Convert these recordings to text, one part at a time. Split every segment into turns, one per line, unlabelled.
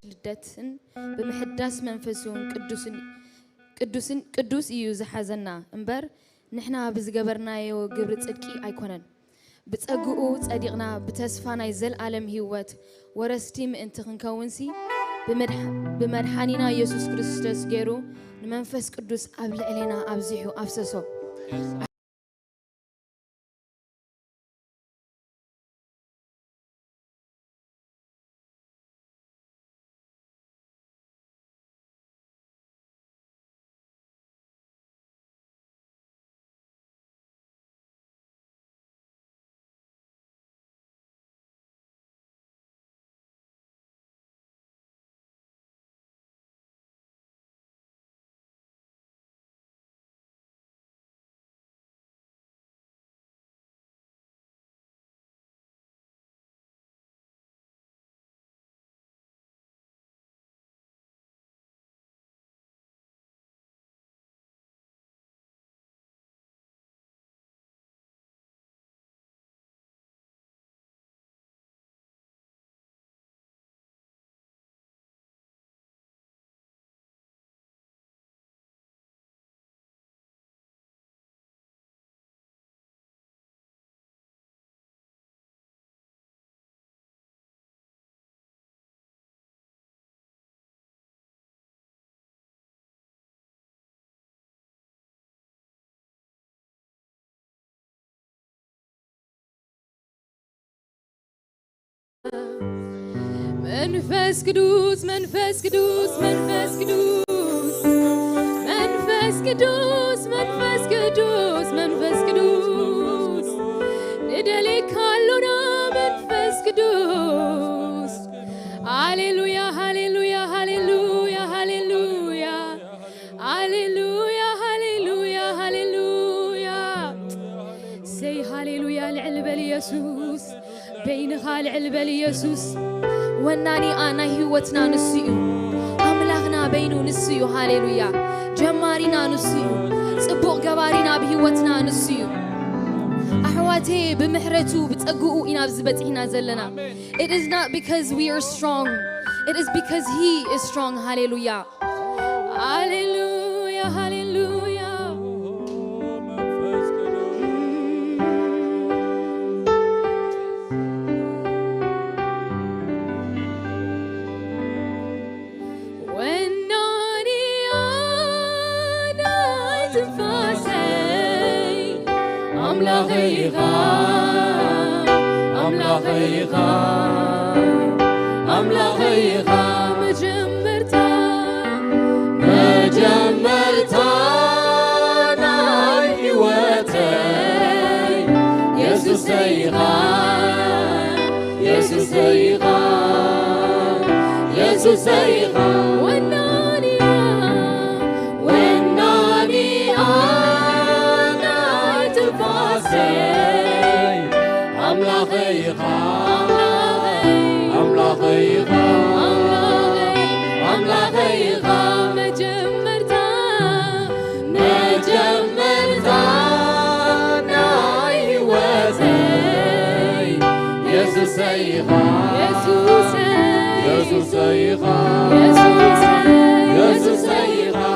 ልደትን በመሕዳስ መንፈሱን ቅዱስ እዩ ዝሓዘና እምበር ንሕና ብዝገበርናዮ ግብሪ ጽድቂ ኣይኮነን ብጸግኡ ጸዲቕና ብተስፋ ናይ ዘለዓለም ህይወት ወረስቲ ምእንቲ ክንከውንሲ ብመድሓኒና ኢየሱስ ክርስቶስ ገይሩ ንመንፈስ ቅዱስ ኣብ ልዕልና ኣብዚሑ ኣፍሰሶ መንፈስ ቅዱስ መንፈስ ቅዱስ መንፈስ ቅዱስ መንፈስ ቅዱስ መንፈስ ቅዱስ መንፈስ ቅዱስ ንደሊካሉና መንፈስ ቅዱስ ሃሌሉያ ሃሌሉያ ሃሌሉያ ሃሌሉያ ሃሌሉያ ሃሌሉያ ሃሌሉያ ሰይ ሃሌሉያ ልዕል በል ኢየሱስ بينك العلبة ليسوس وناني أنا هوتنا نسيو أملاغنا بينو نسيو هاليلويا جمارنا نسيو صبوق جوارنا بهوتنا نسيو أحواتي بمحرتو بتأجو إنا بزبطينا زلنا. It is not because we are strong, it is because He is strong. Hallelujah. Hallelujah. Hallelujah.
أملاخيها مجمرتا نايواتي يسوس سيغا يسوس سيغا يسوس سيغا وناني أنا تفاسي أملاخيها أملاخيها مجمرتا نايواتي يسوس سيغا يسوس سيغا يسوس سيغا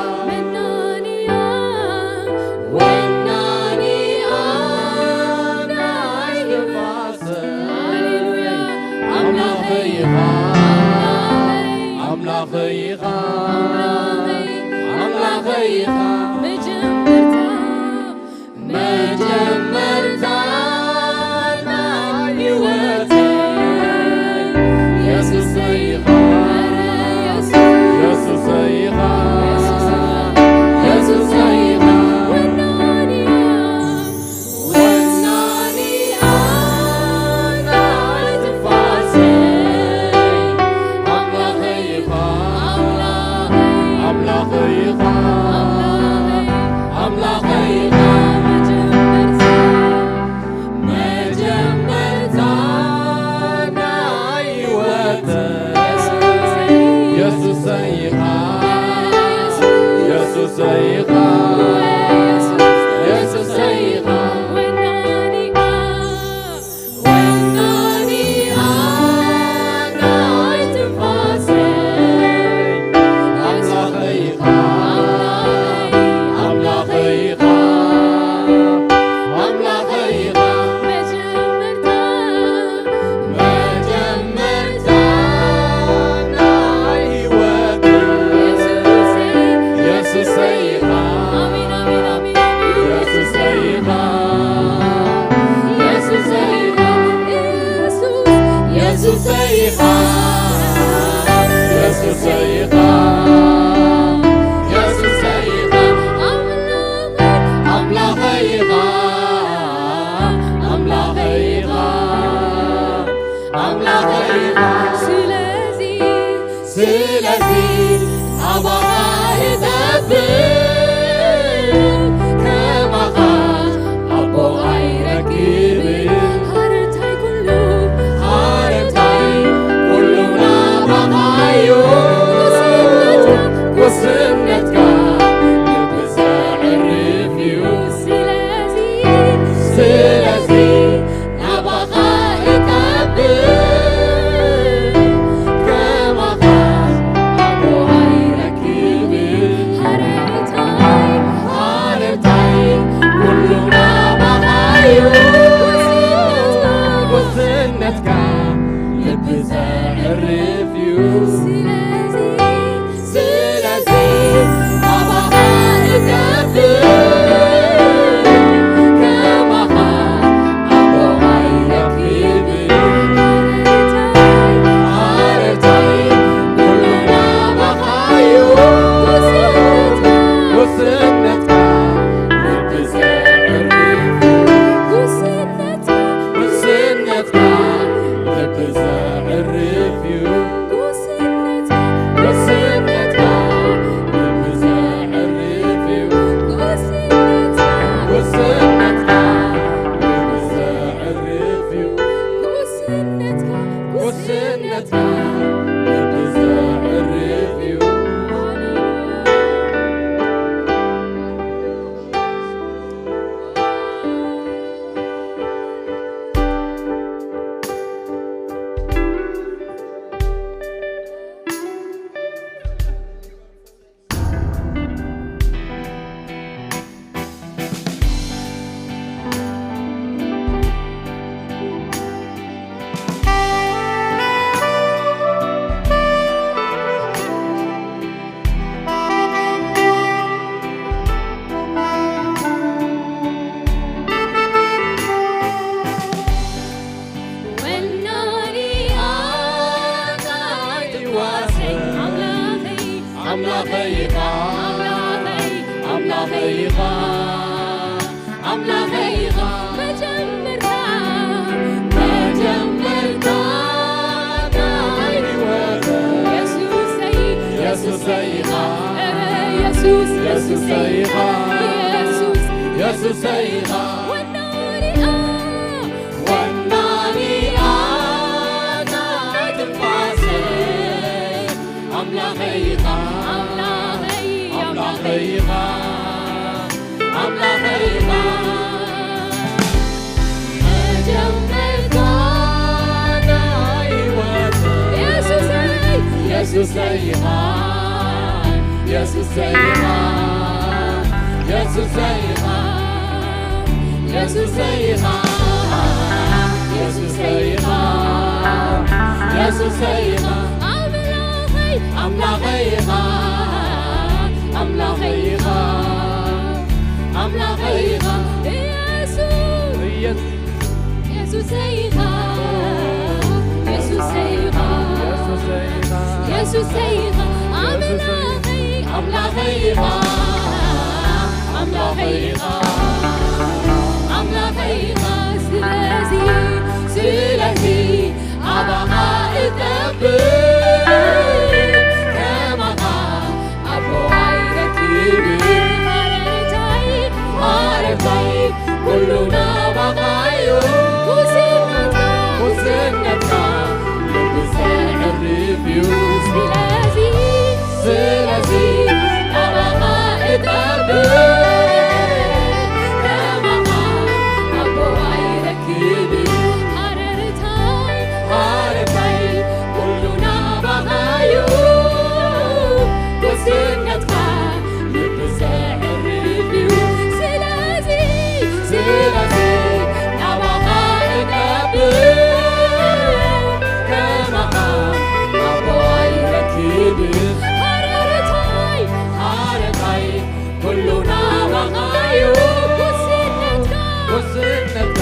أملاخيها مجمرتا نايواتي يسوس سيغا يسوس سيغا يسوس سيغا وناني أنا تفاسي أملاخيها مجمرتا نايواتي يسوس سيغا يسوس سيغا سيخا أملاخيخا
مجمرتا
يسوع سيخا
يسوع
سيخا يسوع سيخا والناري أنا تنفاسي أملاخيخا أملاخيخا أملاخيخا يسوع سيخا يسوع سيخا يسوع سيخا يسوع سيخا يسوع سيخا يسوع سيخا أملاخيخا أملاخيخا أملاخيخا
يسوع سيخا يسوع سيخا يسوع سيخا
أملاخيخا أملاخيخا
أملاخيخا سلازي
أبغى أتقبل كما أبو عيركيبي عارفي كلنا بغايو وسنتك لبس الريفيو سلازي أبغى أتقبل كما أبو عيركيبي عارفي كلنا بغايو وسنتك لبس الريفيو سلازي أبغى أتقبل كما أبو عيركيبي عارفي كلنا بغايو وسنتك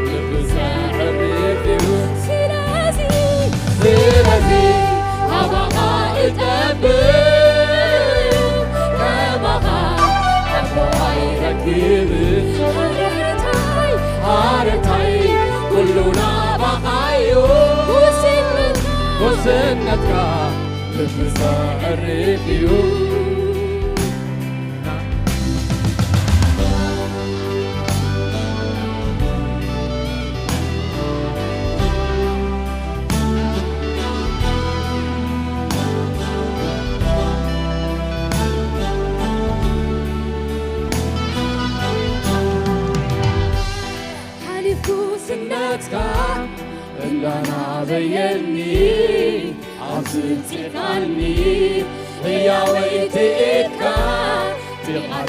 لبس الريفيو سلازي أبغى أتقبل كما أبو عيركيبي عارفي كلنا بغايو وسنتك لبس الريفيو سنتك إلا أنا بيني عزيزتك عني هي ويتك تبغى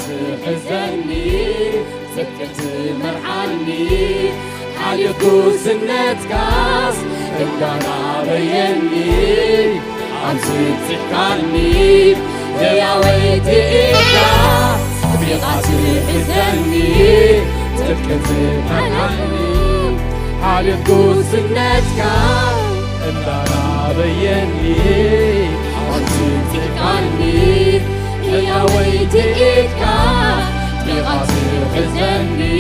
تحزني سكت مرحلني حاليكو سنتك إلا أنا بيني عزيزتك عني هي ويتك تبغى تحزني سكت مرحلني حالكو سنتك إلا أنا بيني عزيزتك عني هي ويتك بغاز حزني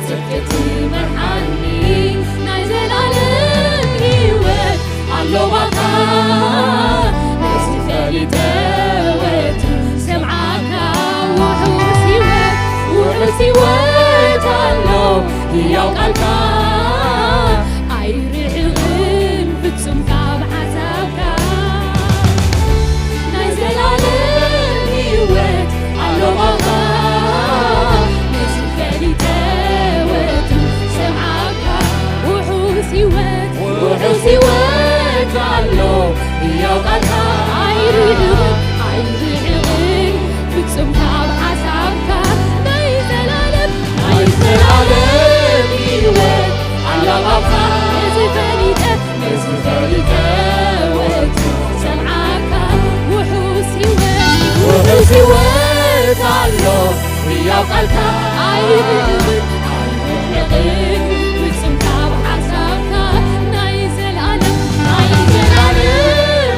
سكت مرحلني
نايزل عالم هيوت
علو بقى
نسفالي دوت سمعك وحوسي وات علو هي وقالك አይርዕቕን ፍጹም ካብ ሓሳብካ ናይ ዘላለም ህይወት ኣለዋኻ ንዝፈሊጠወቱ ሰምዓካ ውሑስ ህይወት ኣሎ ሕያው ቃልካ ኣይርዕቕን ፍጹም ካብ ሓሳብካ ናይ ዘላለም ህይወት ኣለዋኻ نزفلت سمعك وحوس هوات علو ويا قلبك عيبك بسمك وحسابك نايزل علم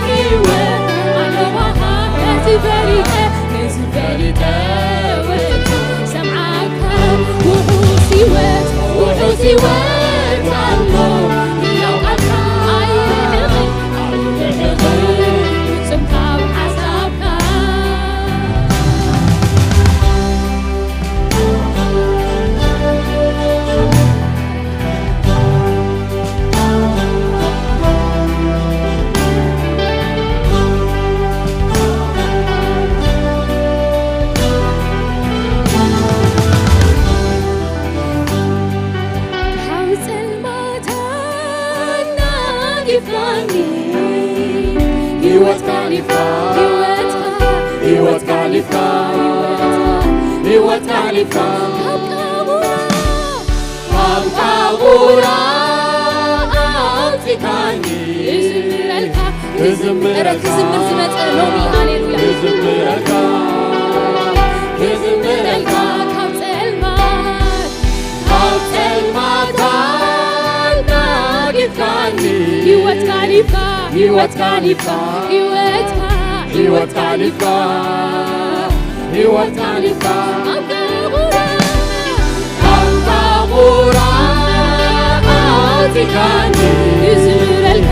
هوات علوها نزفلت
ሕይወት ካሊፍካ ካብቃቡራ ኣውፂካኒ
ክዝምር ዝመፀ ሎሚ ሃሌሉያ
ክዝምረልካ
ካብ ፀልማት
ናጊፍካኒ
ሕይወት ካሊፍካ
ሕይወት ካሊፍካ ሕይወት ካሊፍካ ሕይወት ካሊፍካ ካብቃቡራ ኣውፂካኒ
ክዝምረልካ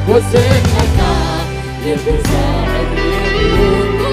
وسنتنا يبزع الريح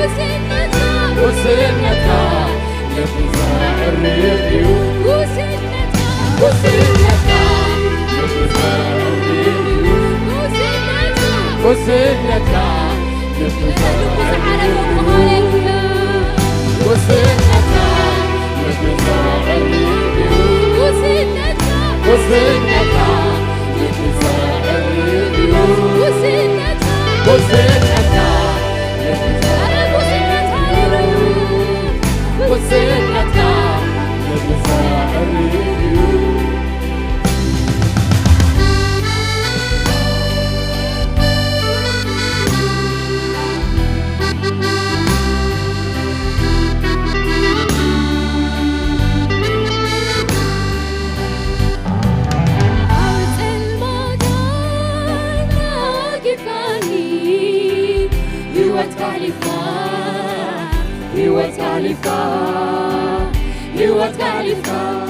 كاليفا هيوت كاليفا هيوت كاليفا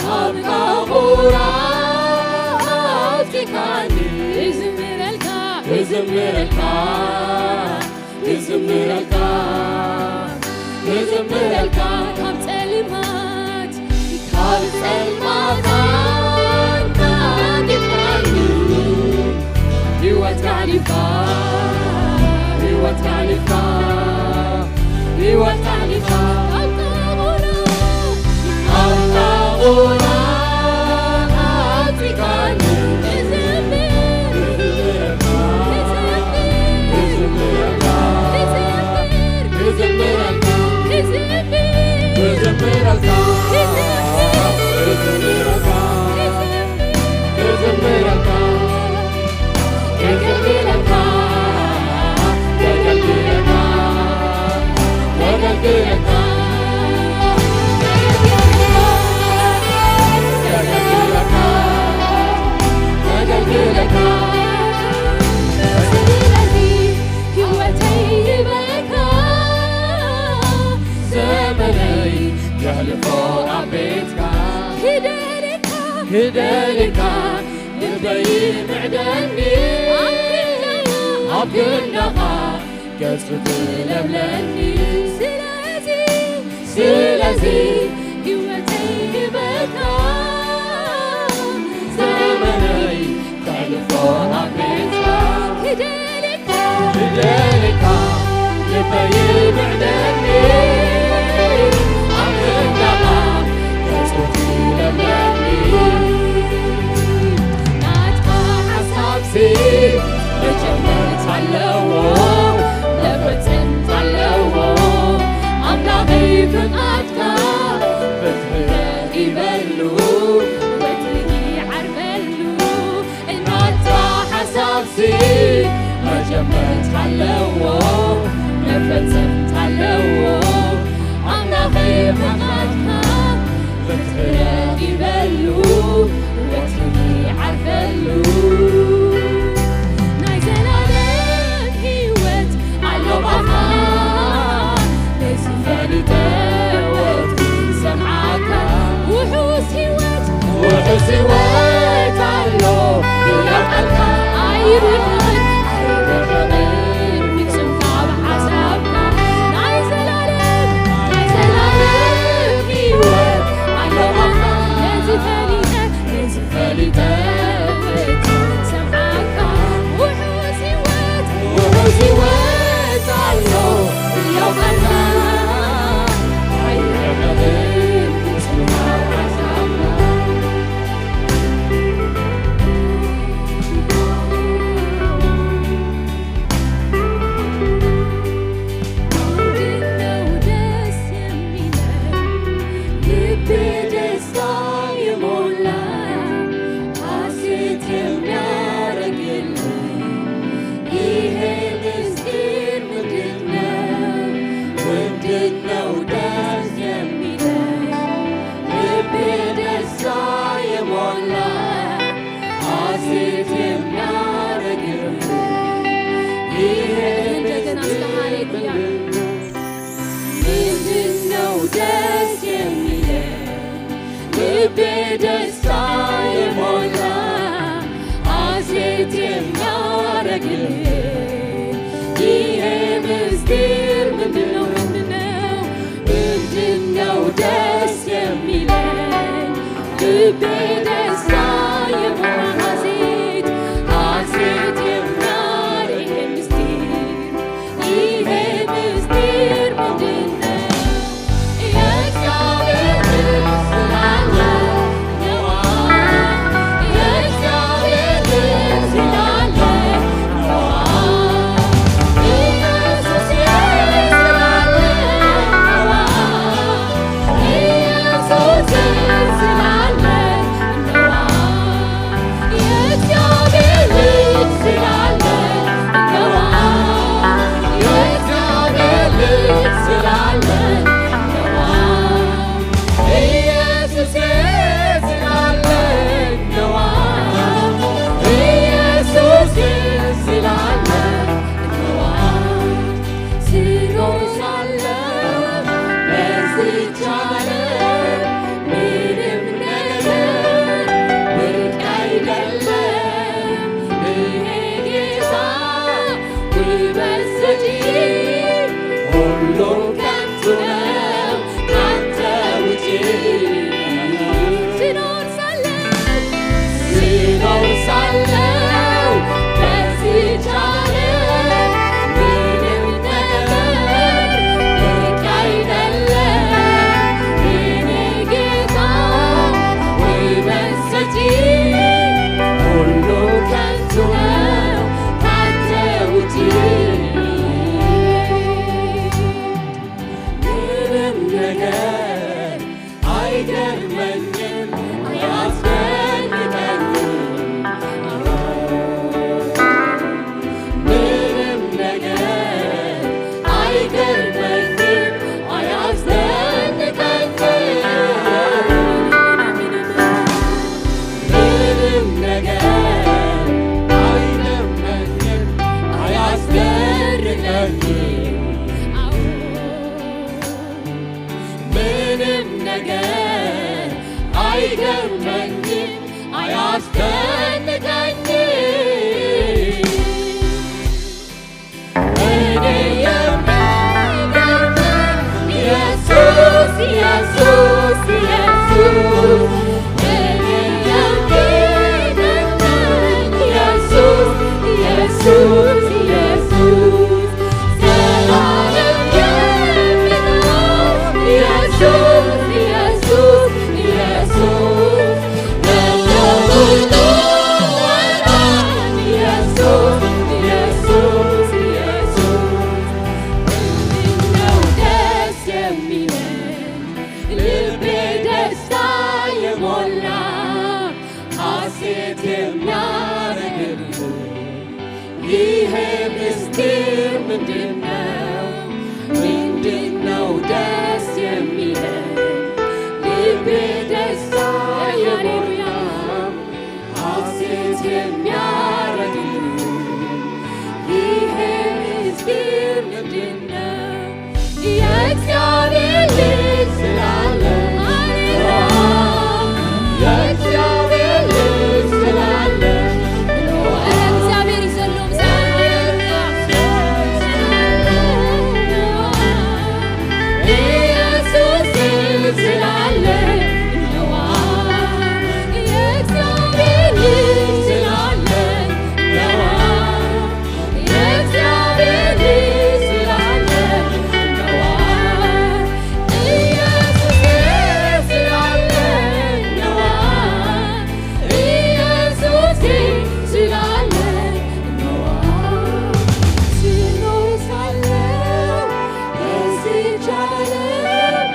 أبقى غورا أبتكاني يزمرلكا يزمرلكا يزمرلكا كم تلمات هيوت كاليفا هيوت كاليفا هيوت كاليفا أبقى غورا أبتكاني كذلك نبين معدني عبدنها قصد لملني سلازي قوتي بكا زمني تلفون عبيتها كذلك نبين معدني عبدنها قصد لملني بجمرت علوه لفتنت علوه أملاغي فقدك بتهرقي بلو بتهرقي عربلو إنت حسابسي بجمرت علوه لفتنت علوه أملاغي فقدك بتهرقي بلو بتهرقي عربلو وحوس هوات علو يلقلك عيرهن فيك سمكا بحسابك نعيز العالم هوات علو أخا لازم فاليتك سمعك وحوس هوات علو يلقلك ውበት ሰጪ ሁሉም ከንቱ ነው ካንተ ውጪ ስኖር ሳለው በዚህች ዓለም ምንም ነገር ብቅ አይደለም የኔ ጌታ ውበት ሰጪ ሁሉ ከንቱ ነው ካንተ ውጪ ምንም ነገር አይገርመኝም አያስደንቀኝም ምንም ነገር አይገርመኝም አያስደንቀኝም ምንም ነገር አይገርመኝም አያስደንቀኝም ምንም ነገር አይገርመኝም አያስደንቀኝም እኔ የሚገርመኝ ኢየሱስ ኢየሱስ ኢየሱስ እኔ የሚገርመኝ ኢየሱስ ኢየሱስ ኢየሱስ ዘላለም የሚኖር ኢየሱስ ኢየሱስ ኢየሱስ ለሁሉ ወራን ኢየሱስ ኢየሱስ ኢየሱስ ነው ደስ የሚለኝ ልቤ ደስታ የሞላ ሐሴት የሚያደርግልኝ ይሄ ምስጢር ምንድነው ደስ የሚለኝ ልቤ ደስታ የሞላ ሐሴት የሚያደርግልኝ ይሄ ምስጢር ምንድነው የእግዚአብሔር ልጅ ስላለ የእግዚአብሔር ልጅ ስላለ እግዚአብሔር ይዘሎም ኢየሱስ ስላለ ነዋ የእግዚአብሔር ልጅ ስላለ ነዋ የእግዚአብሔር ልጅ ስላለ ነዋ ኢየሱስ ስላለ ነዋ ኢየሱስ ስላለ ነዋ ስኖር ሳለው በዚህች ዓለም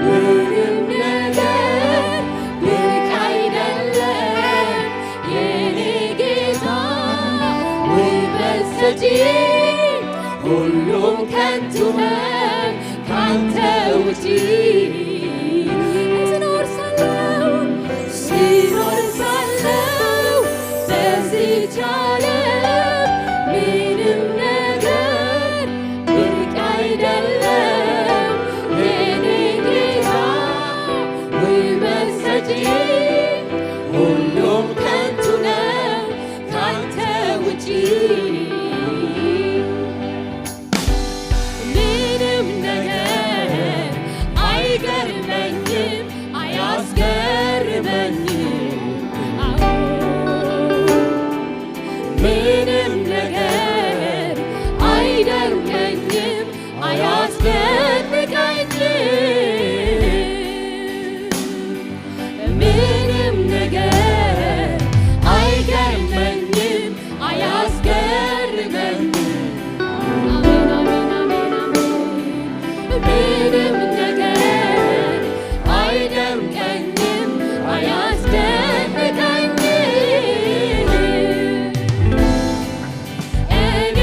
ምንም ነገር ብቅ አይደለም የኔ ጌታ ውበት ሰጪ ሁሉም ከንቱ ነው ካንተ ውጪ ስኖር ሳለው በዚህች ዓለም ምንም ነገር ብቅ አይደለም የኔ ጌታ ውበት ሰጪ ሁሉም ከንቱ ነው ካንተ ውጪ ምንም ነገር አይገርመኝም አያስገርመኝም ምንም ነገር አይደንቀኝም አያስደንቀኝም ምንም ነገር አይገርመኝም አያስገርመኝም አሜን አሜን አሜን አሜን ምንም ነገር አይደንቀኝም አያስደንቀኝም እኔ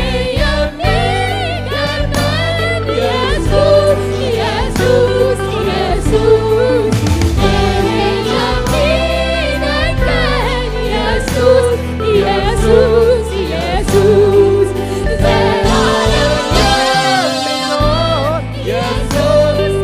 የሚገርመኝ ኢየሱስ ኢየሱስ ኢየሱስ እኔ የሚደንቀኝ ኢየሱስ ኢየሱስ ኢየሱስ ዘላለም የሚኖር ኢየሱስ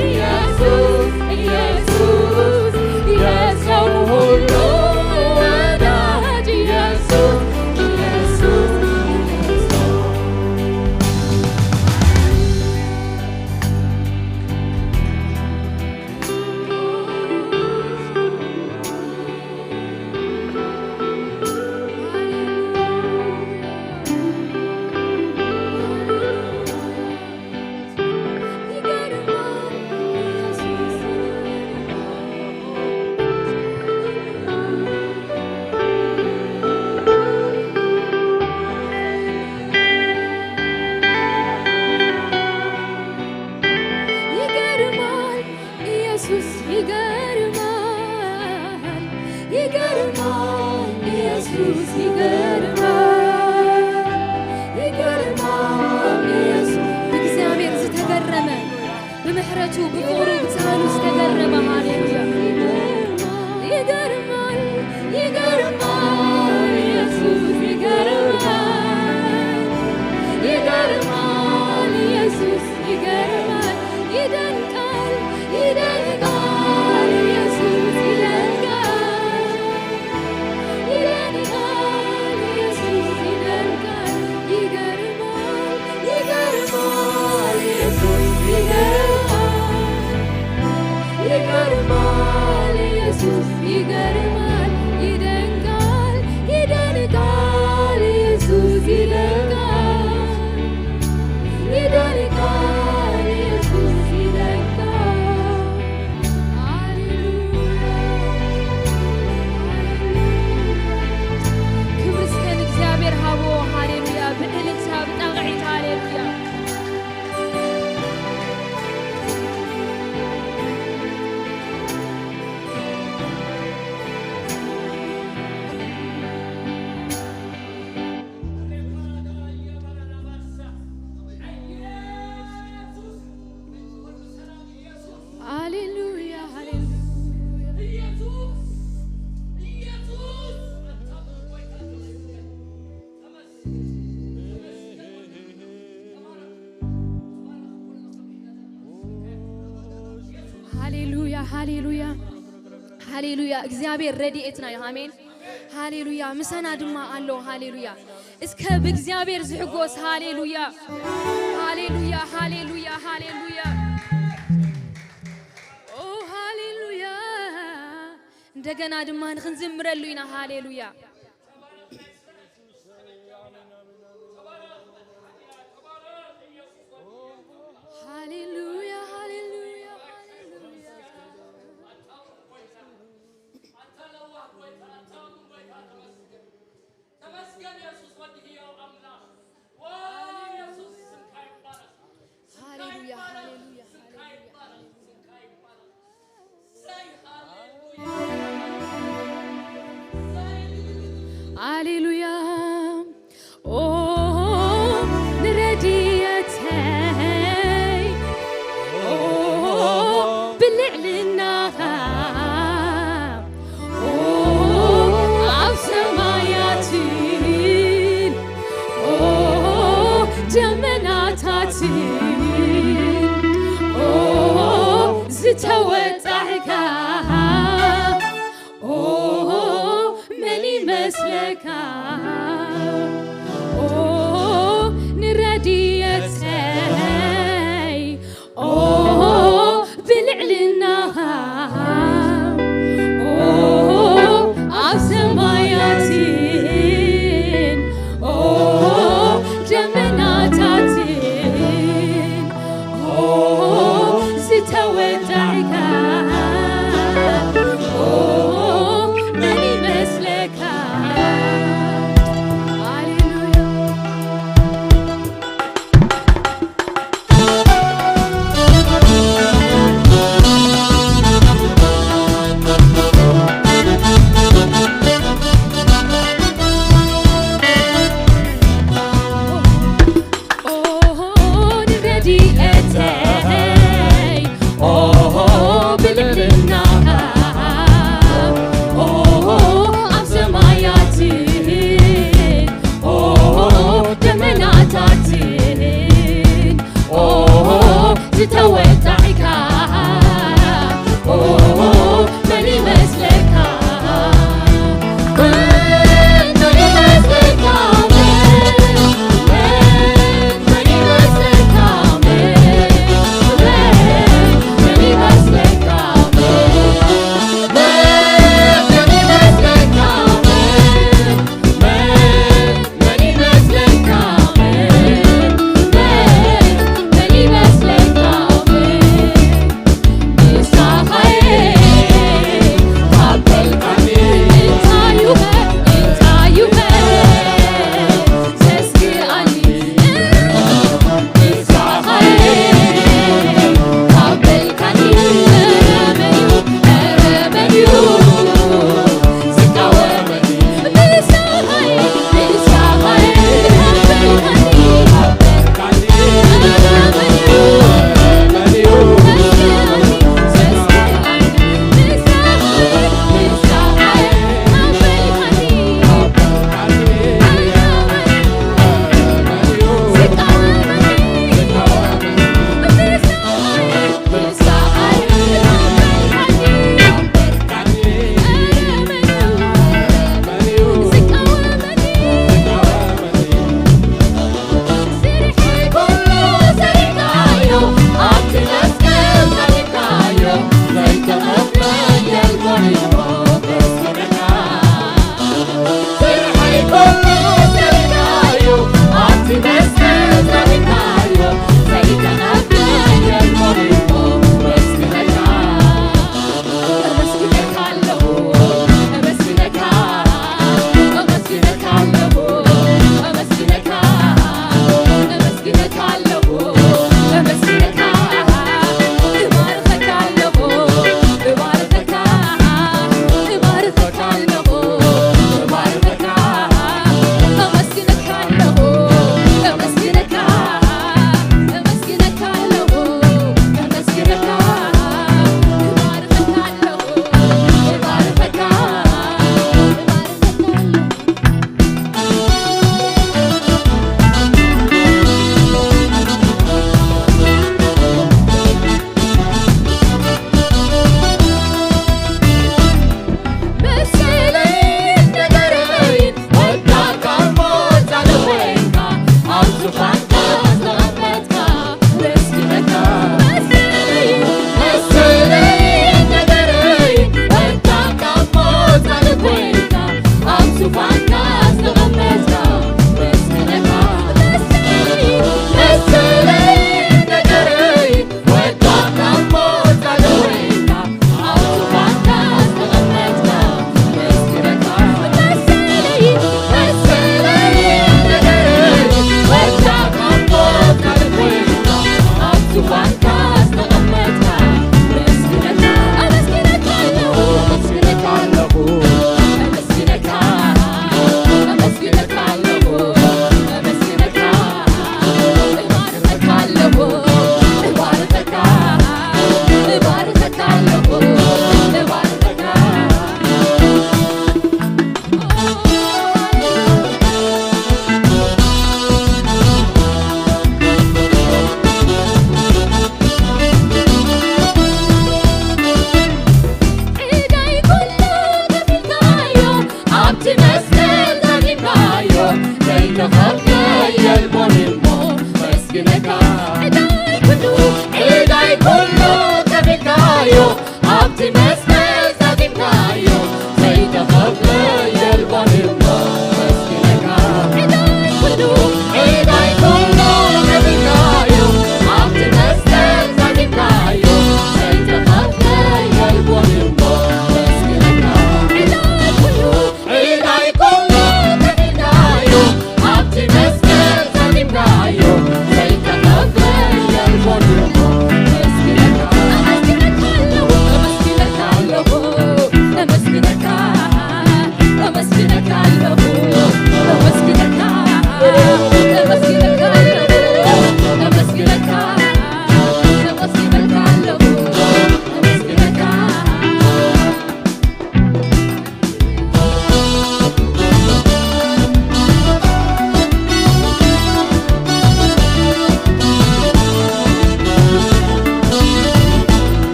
በምህረቱ በፍቅሩ ብቻህኑ ዝተገረመ ሃሌሉያ ይገርማል ይገርማል ኢየሱስ ይገርማል ይገርማል ኢየሱስ ይገርማል ይደንቃል ይደንቃል ኢየሱስ ይደንቃል ይደንቃል ኢየሱስ ይደንቃል ይገርማል ይገርማል ኢየሱስ ይገርማል ይገርማል ኢየሱስ ይገርማል ይደንቃል ይደንቃል ኢየሱስ ይደንቃል ይደንቃል ኢየሱስ ይደንቃል ሃሌሉያ ክብር እስከ እግዚአብሔር ሃቦ ሃሌሉያ ብዕልልታ ብጣቕዒት ሃሌሉያ ሃሌሉያ ሃሌሉያ ሃሌሉያ ሃሌሉያ ሃሌሉያ እግዚአብሔር ረድኤትና እዩ አሜን ሃሌሉያ ምሰና ድማ ኣሎ ሃሌሉያ እስከ ብእግዚአብሔር ዝሕጎስ ሃሌሉያ ሃሌሉያ ሃሌሉያ ሃሌሉያ ኦ ሃሌሉያ እንደገና ድማ ንክንዝምረሉ ኢና ሃሌሉያ ሃሌሉያ ሃሌሉያ ሃሌሉያ ኦ ንረድኤተይ ኦ ብልዕልናኻ ኦ ኣብ ሰማያትን ኦ ደመናታትን ኦ ዝተወጣሕካ መን ይመስለካ ኦ ንረድኤተይ ኦ ብልዕልናኻ ኦ ኣብ ሰማያትን ኦ ደመናታትን ኦ ዝተወጣሕካ መን ይመስለካ ሃሌሉያ ንረድኤተይ ኦ ብልዕልናኻ ኣብ ሰማያትን ኦ ደመናታትን ኦ ዝተወጣሕካ ኦ መን ይመስለካ መን ይመስለካ መን ይመስለካ መን ይመስለካ መን ይመስለካ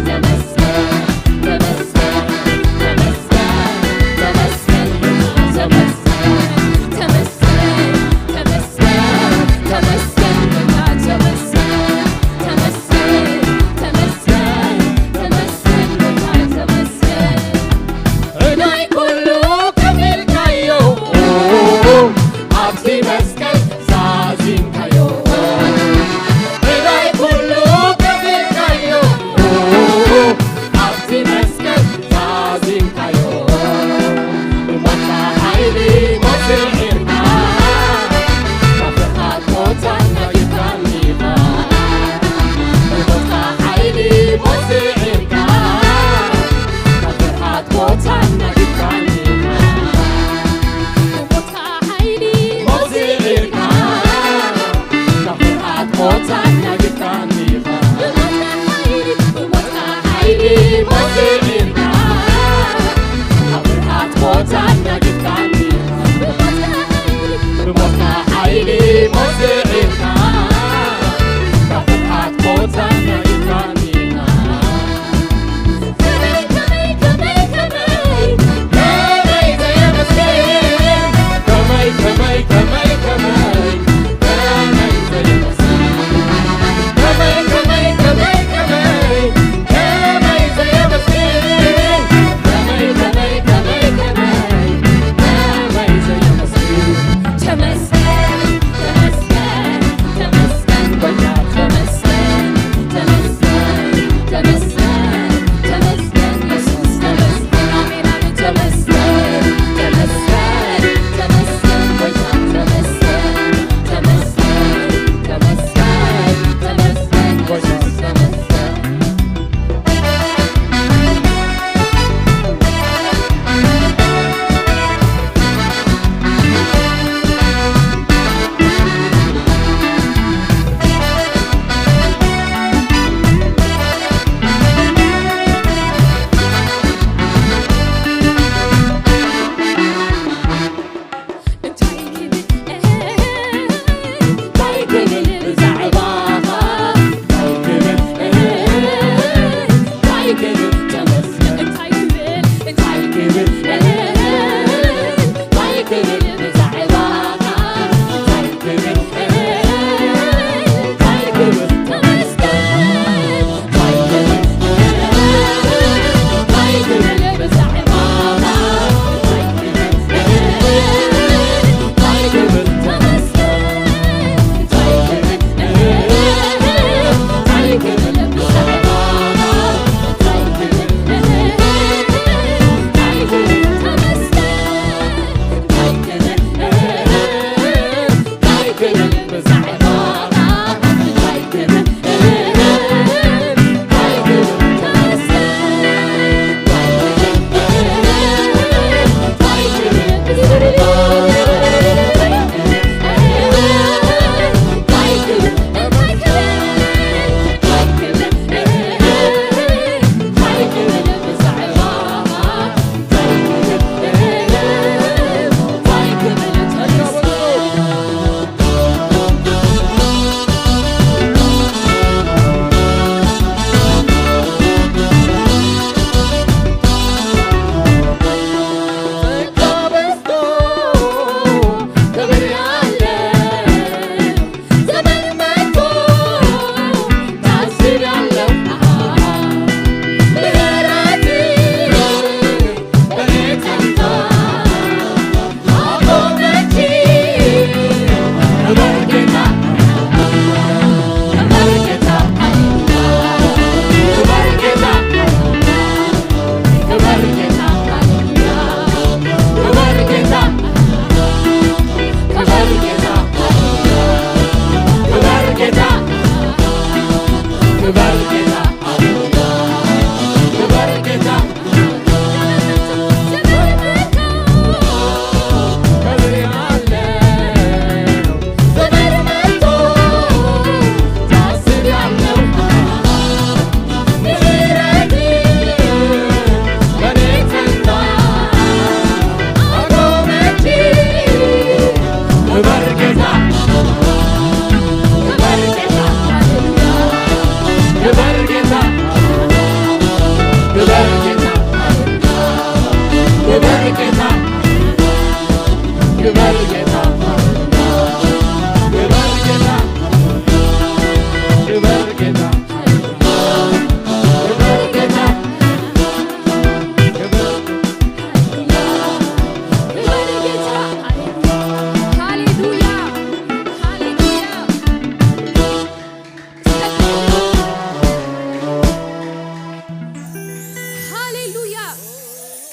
Tell us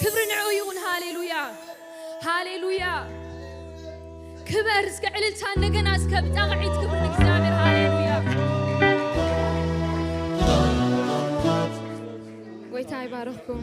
ክብር ንዑ ይሁን ሃሌሉያ ሃሌሉያ ክብር እስከ ዕልልታ እንደገና እስከ ብጣቂት ክብር ንእግዚአብሔር ሃሌሉያ
ጎይታ ይባርክኩም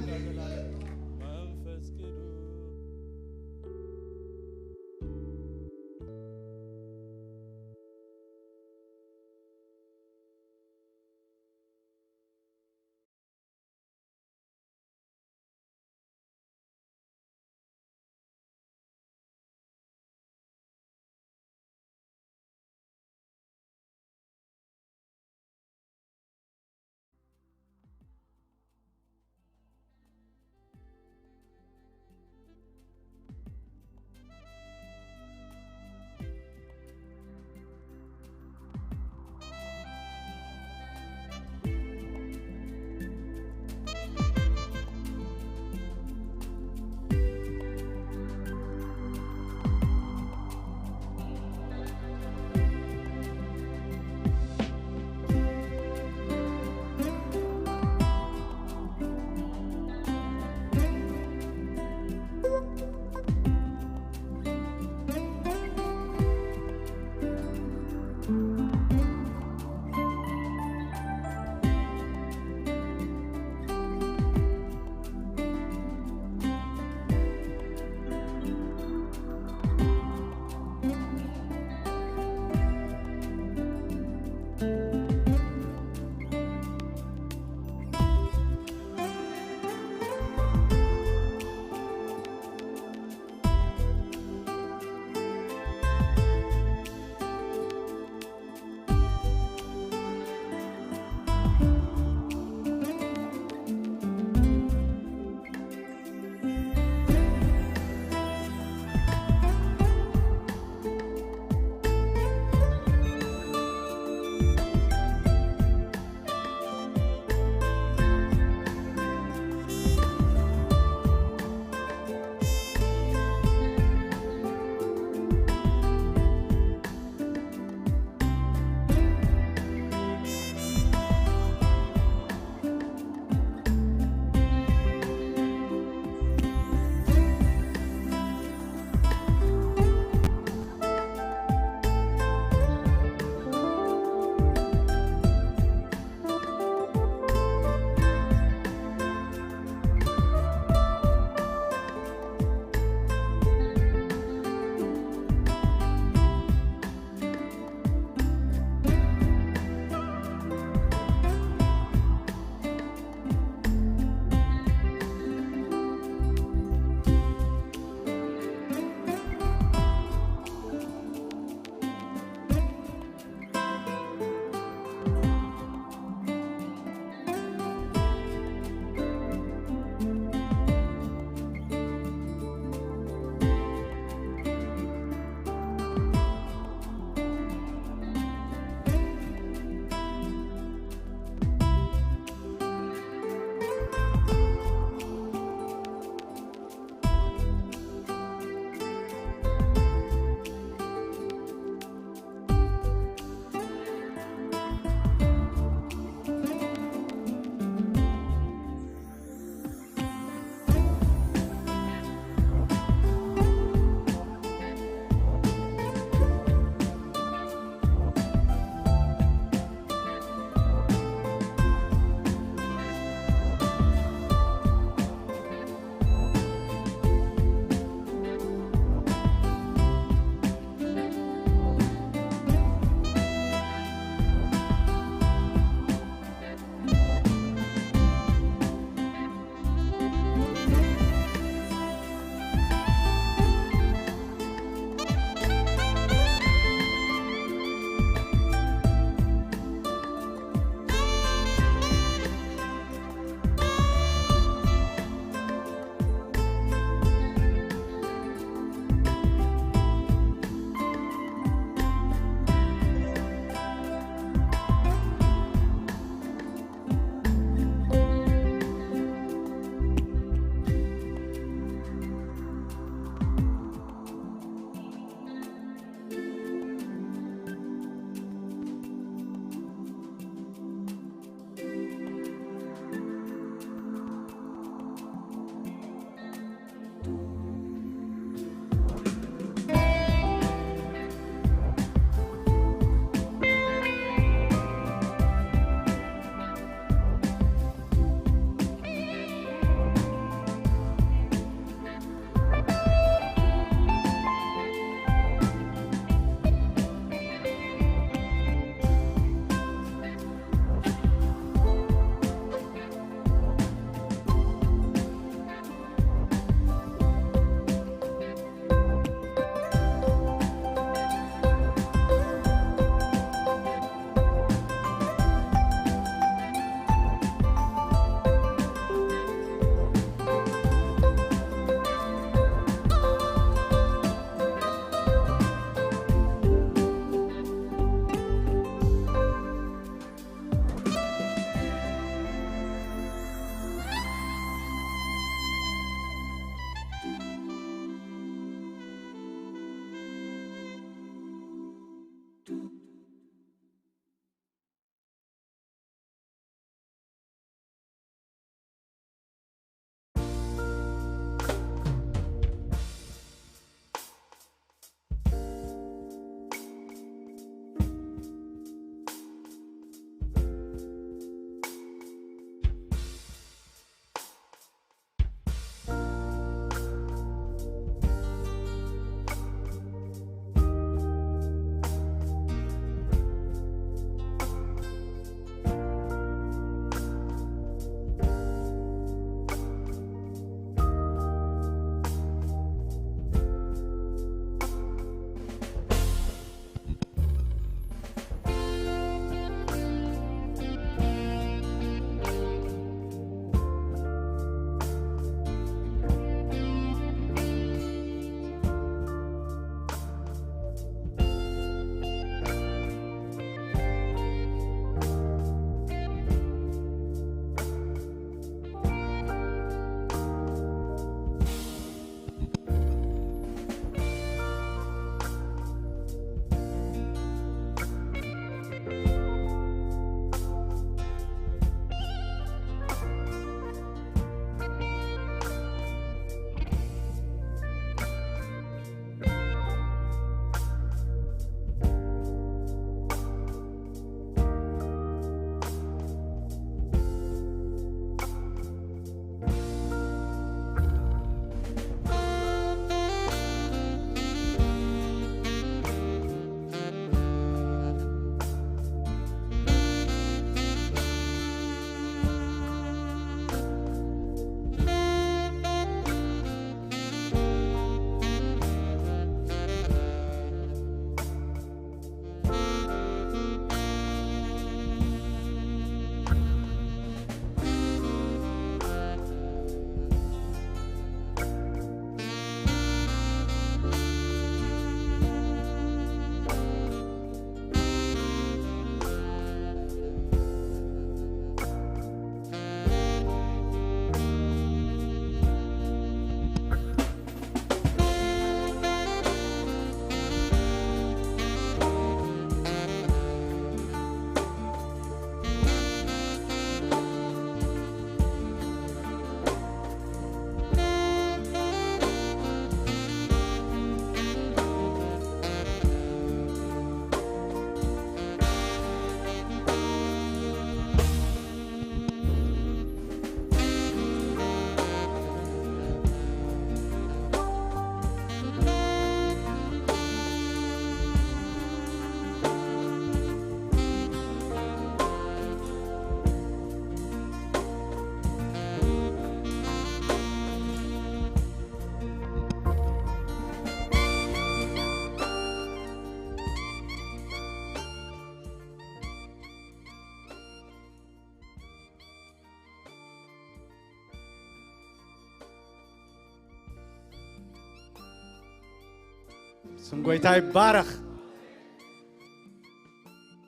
سمقويتا يبارخ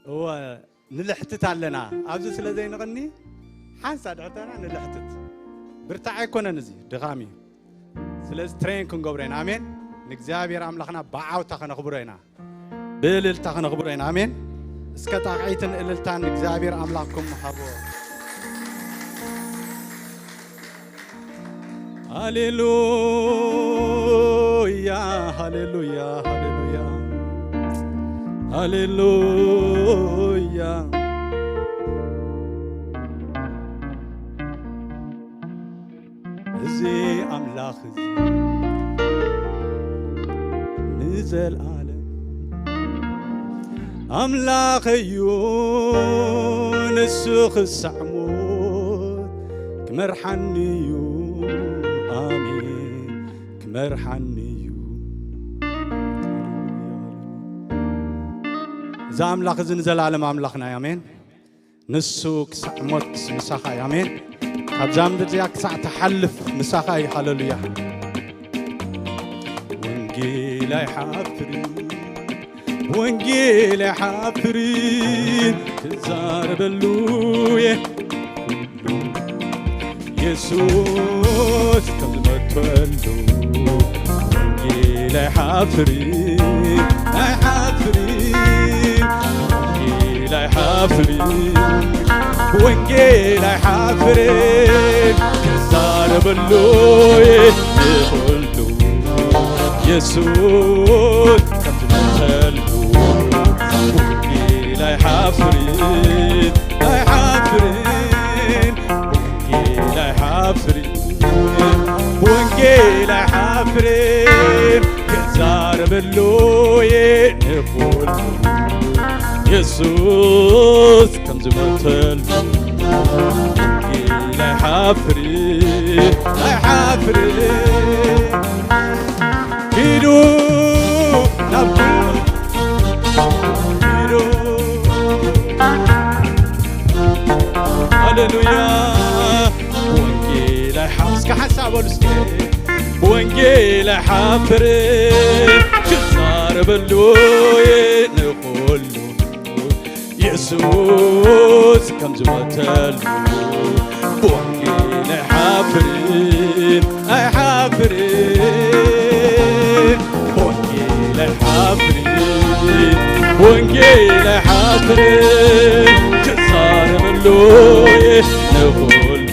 هو نلحتت علينا أبز سلازي نغني حانسا دعتنا نلحتت برتاع يكون نزي دغامي سلاز ترين كن قبرين آمين نكزابير أملاخنا باعو تاخنا خبرينا بلل تاخنا خبرينا آمين اسكتا عيتن إللتان نكزابير أملاخكم محبو هاليلويا هاليلويا هاليلويا هاليلويا زي أملاخ نزل عالم أملاخ يون السوخ السعمود كمرحنيو آمين كمرحنيو إذا أملاخ نزل عالم أملاخنا آمين نسوك سعمود مساخا آمين أبزام بديك ساعة تحلف مساخاي هاللويا وانجيل حافرين وانجيل حافرين تزار بلوية يسوس كلمة تولو وانجيل حافرين حافرين وانجيل حافرين وانجيل حافرين كسار بلوي يقولو يسوع كمتلو وانجيل حافرين حافرين وانجيل حافرين وانجيل حافرين كسار بلوي يقولو يسوع كمتلو إلى حافرين حافرين كيدو نبض كيدو هاللويا وانجيل حافظ كحساب ولسكي وانجيل حافرين كسار بلوي نقول يسوس كم زمتل وانجيل حافرين حافرين وانجيل حافرين وانجيل حافرين كسار ملوي نقول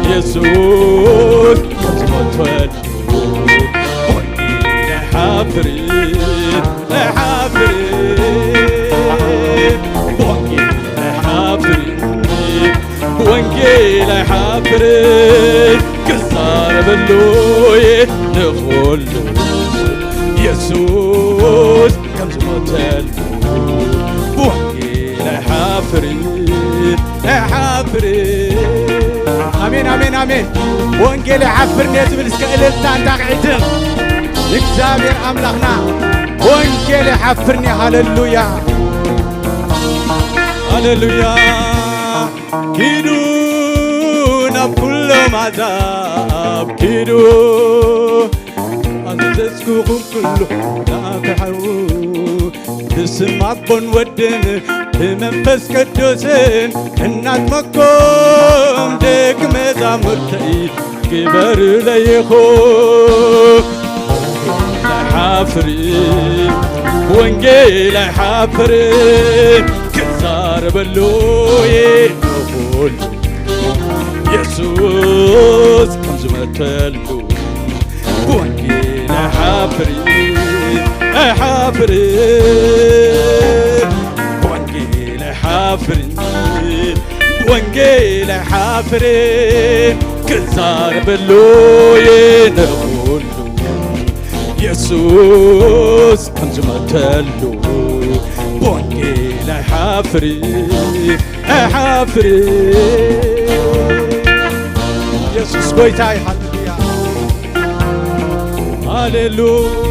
يسوس كم زمتل وانجيل حافرين حافرين وانجيل حافرين كسار بلوي نقول يسوس كم زمتل وانجيل حافرين حافرين امين امين امين وانجيل حافرين يزبل اسكالتان تاقعيتم اكزابير املاخنا وانجيل حافرين هاللويا هاللويا كيدو نبكل مذاب كيدو أززكم كله لا تحرو تسمع بون ودن بمنفس قدوسن الناس مكم دك مزامرتي كبر ليخو حافرين وانجيل حافرين كسار بلوي نقول يسوس كم زمتلو وانجيل حافرين حافرين وانجيل حافرين وانجيل حافرين كسار بلوي نقول يسوس كم زمتلو وانجيل حافرين حافرين يسوس بويتاي هاللويا هاللويا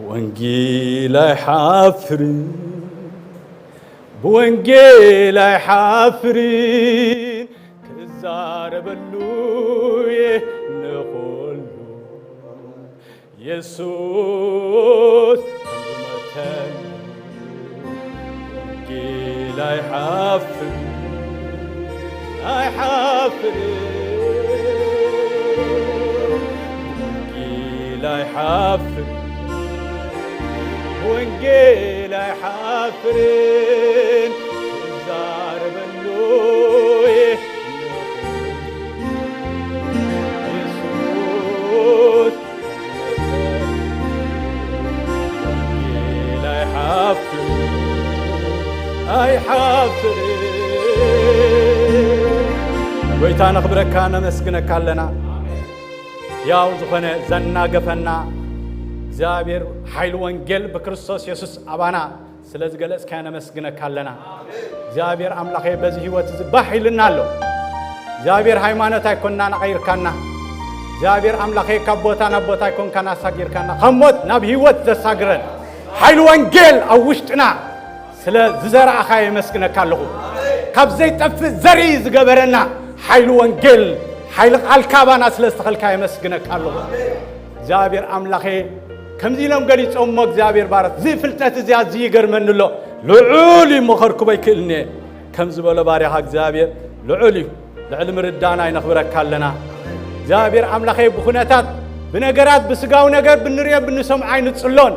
وانجيل حافرين بوانجيل حافرين كزار بلوي نقول يسوع متن وانجيل حافرين وانجيل حافرين وانجيل حافرين زار بلوي يسوع وانجيل حافرين ويتانا خبرك أنا مسكنك لنا يا وزخنا زنا قفنا زابير حيل وانجيل بكريستوس يسوع أبانا سلز جلس كان مسكنك لنا زابير أملاخي بزهي وتزبحي لنا له زابير هيمانة كنا نغير كنا زابير أملاخي كبوتا نبوتا يكون كنا ساغير كنا خموت نبي وتزساغرن حيل وانجيل أوشتنا سلز زرع خاي مسكنك له كابزي تف زريز قبرنا حيل وانجيل حيل الكابانا سلز خلكاي مسكنك له زابير أملاخي كم زي لهم قريت أمك زابير بارت زي فلتة زياد زي قرمن له لعولي مخركو بيكلني كم زبالة باري حق زابير لعولي لعلم ردانا ينخبرك لنا زابير أملاخي بخونتات بنقرات بسقاو نقر بنريا بنسم عين تصلون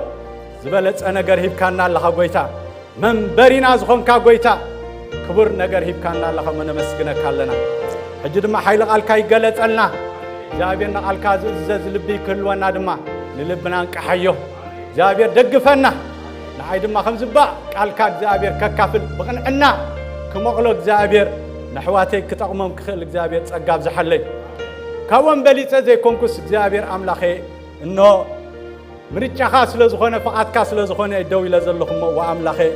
زبالة أنا قرهيب كاننا لها قويتا من برينا زخون كا قويتا كبر نقرهيب كاننا لها من مسكنا كالنا حجد ما حيلق الكاي قلت لنا زابيرنا الكاز زز لبي كل وانا دما للبنا كحيو زابير دقفنا نعيد ما خمس باء قال كاد زابير ككافل بقنعنا كمقلق زابير نحواتي كتقمم كخل زابير تصقاب زحلي كون بليصه زي كونكوس زابير املاخي انه مريچا خاص لزخونه فقات كاس لزخونه يدو الى زلخم واملاخي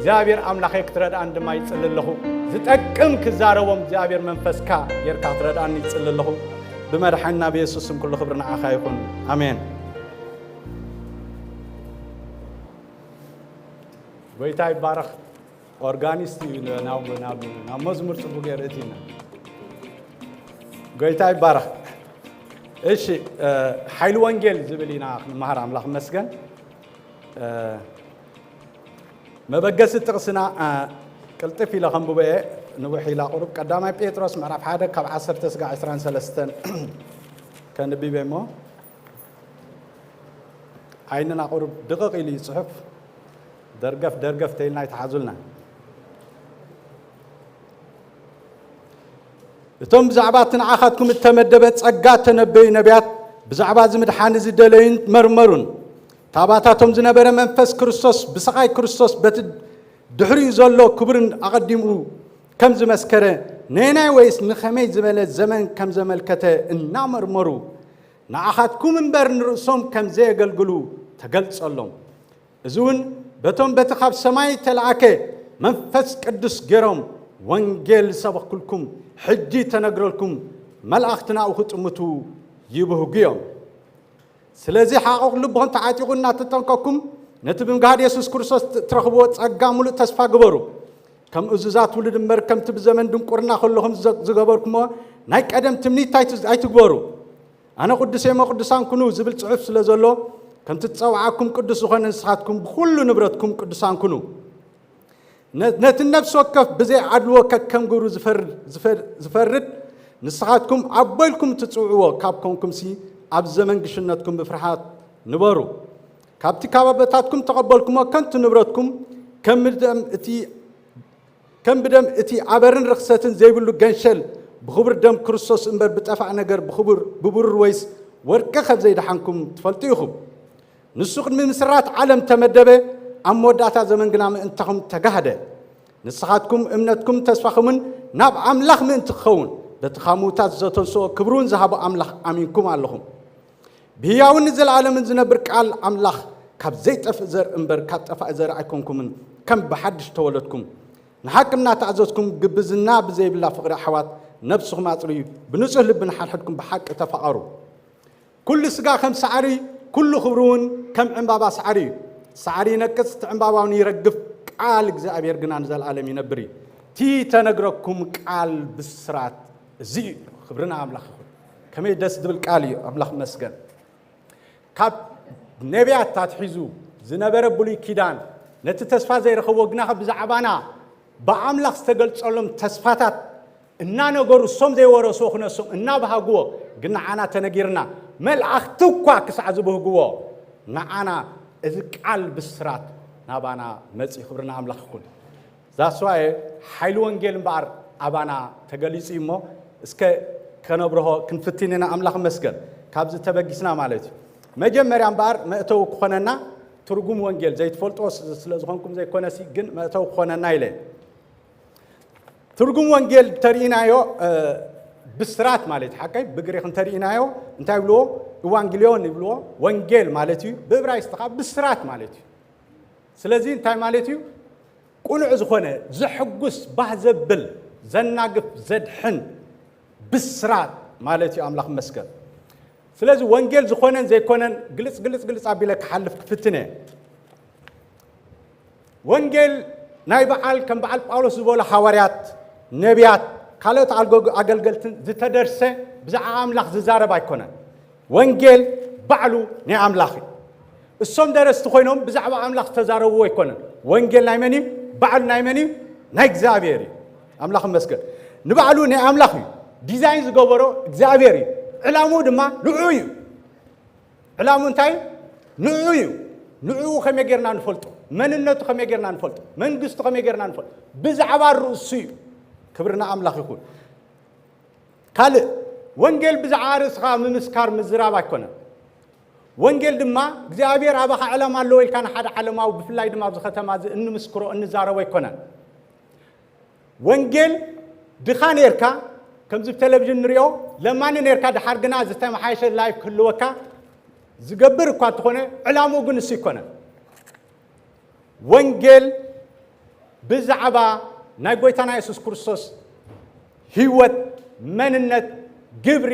زابير املاخي كترد عند ما يصللخو زتقم كزاروم زابير منفسكا يركا ترد عند يصللخو بمرحنا بيسوسم كل خبرنا اخا يكون امين ويتاي بارخ اورغانيستي ناو مزمور صبغير اتينا ويتاي بارخ ايش حيل وانجيل زبلينا مهر املاح مسكن ما بقس تقسنا قلطفي لخنبوبه نوحي لا قرب قدامي بيتروس معرف حدا كب 10 تسقع 13 كان بيبمو عيننا قرب دقيق لي صحف درقف تيلنا يتحازلنا ثم بزعباتنا عاخاتكم التمدبت صقات تنبي نبيات بزعبات زمدحان زدلين مرمرون تاباتاتهم زنبر منفس كريستوس بسقاي كريستوس بت دحري زلو كبرن اقدمو كم زمسكره نينا ويس نخمي زمل الزمن كم زملكته إنا مرمرو نعاخاتكم منبر نرسوم كم زي قلقلو تقلصلهم زون بتم بتخاف سماي تلعكه منفس قدس جرم وانجيل سبق كلكم حجي تنقرلكم ملأختنا وخطمتو يبهقيهم سلازي حقوق لبهم تعاتيقنا تتنقكم نتبم قاعد يسوس كريستوس ترخبوا تصقاموا لتصفى قبروا كم أزوزات ولد مركم تبزمن دم قرنا خلهم زقبركم نايك أدم تمني تايتز أيتقبروا أنا قدسي ما قدسان كنو زبل تعرف سلازلو كم تتصوعكم قدس وخن نسخاتكم بكل نبرتكم قدسان كنو نت النفس وقف بزي عدل وكم جورو زفرد نسخاتكم عبالكم تتصوعوا كابكم سي عب زمن قشنتكم بفرحات نبرو كابتي كابتاتكم تقبلكم وكنت نبرتكم كم بدم اتي عبرن رخصتن زي بلو جنشل بخبر دم كريستوس انبر بتفع نجر ببر رويس وركه خب زي دحنكم تفلطيخم نسوق من مسرات عالم تمدبه ام وداتا زمن قنام انتكم تجاهده نسخاتكم امنتكم تسفخمن ناب املاح من تخون بتخاموتات زتنسو كبرون ذهب املاح امينكم اللهم بياون نزل عالم زنبر قال املاح كاب زي تفزر انبر كاب تفزر ايكونكم كم بحدش تولدكم نحكمنا تعززكم جبزنا بزي بالله فقر حوات نفسكم اطري بنصح لبن حدكم بحق تفقروا كل سقا 5 عري كل خبرون كم عمبابا سعري نكس عمبابا يرقف قال እግዚአብሔር ግን አንዘል ዓለም ይነብሪ ቲ ተነግረኩም ቃል ብስራት እዚ خبرنا አምላክ ከመይ ደስ ድብል ቃል አምላክ መስገን ካብ ነቢያት ታትሒዙ ዝነበረ ብሉይ ኪዳን ነቲ ተስፋ ዘይረኸቦ ግና ብዛዕባና በአምላክ ዝተገልጸሎም ተስፋታት እና ነገሩ ሶም ዘይወረሶ ክነሶም እና በሃግዎ ግና አና ተነጊርና መልአክት እኳ ክሳዕ ዝበህግዎ ንዓና እዚ ቃል ብስራት ናባና መጽ خبرنا አምላክ ይኩን ዛስዋይ ኃይል ወንጌል ባር አባና ተገሊጽ ይሞ እስከ ከነብረሆ ክንፍቲነና አምላክ መስገን ካብዝ ተበጊስና ማለት መጀመሪያም ባር መእተው ኮነና ትርጉም ወንጌል ዘይትፈልጦ ስለዝኾንኩም ዘይኮነሲ ግን መእተው ኮነና ይለ ትርጉም ወንጌል ተሪናዮ ብስራት ማለት ሐቀይ በግሪክን ተሪናዮ እንታይ ብሎ ኢቫንጌሊዮን ብሎ ወንጌል ማለት በዕብራይስጥ ብስራት ማለት ስለዚህ እንታይ ማለት ቁኑዕ ዝኾነ ዝሕጉስ ባህዘብል ዘናግፍ ዘድሕን ብስራት ማለት አምላክ መስገን ስለዚህ ወንጌል ዝኾነን ዘይኮነን ግልጽ አቢለ ከሐልፍ ክፍትነ ወንጌል ናይ በዓል ከም በዓል ጳውሎስ ዝበለ ሐዋርያት ነቢያት ካልኦት አገልገልትን ዝተደርሰ ብዛዕባ አምላክ ዝዛረብ አይኮነን ወንጌል ባዕሉ ናይ አምላክ እሶም ደረስቲ ኮይኖም ብዛዕባ አምላክ ተዛረቡ አይኮነን ወንጌል ናይ መን ባዕሉ ናይ መን ናይ እግዚአብሔር አምላክ መስገን ንባዕሉ ናይ አምላክ ዲዛይን ዝገበሮ እግዚአብሔር ዕላሙ ድማ ንዑዩ ዕላሙ እንታይ ንዑዩ ንዑ ከመገርና ንፈልጦ መንነቱ ከመገርና ንፈልጦ መንግስቱ ከመገርና ንፈልጦ ብዛዕባ ርእሱ ክብርና አምላክ ይኩን ካል ወንጌል ብዛዕባ ርእስኻ ምምስካር ምዝራብ አይኮነን ወንጌል ድማ እግዚአብሔር አባኻ ዓላማ አለው ኢልካን ሓደ ዓለማው ብፍላይ ድማ ኣብዚ ከተማ እንምስክሮ እንዛረቦ አይኮነን ወንጌል ድኻ ነርካ ከምዚ ቴሌቪዥን ንሪኦ ለማን ነርካ ድሓርግና ዝተመሓየሸ ላይፍ ክህልወካ ዝገብር እኳ ትኾነ ዕላማው ግን እሱ ይኮነን ወንጌል ብዛዕባ ናይ ጎይታና ኢየሱስ ክርስቶስ ህይወት መንነት ግብሪ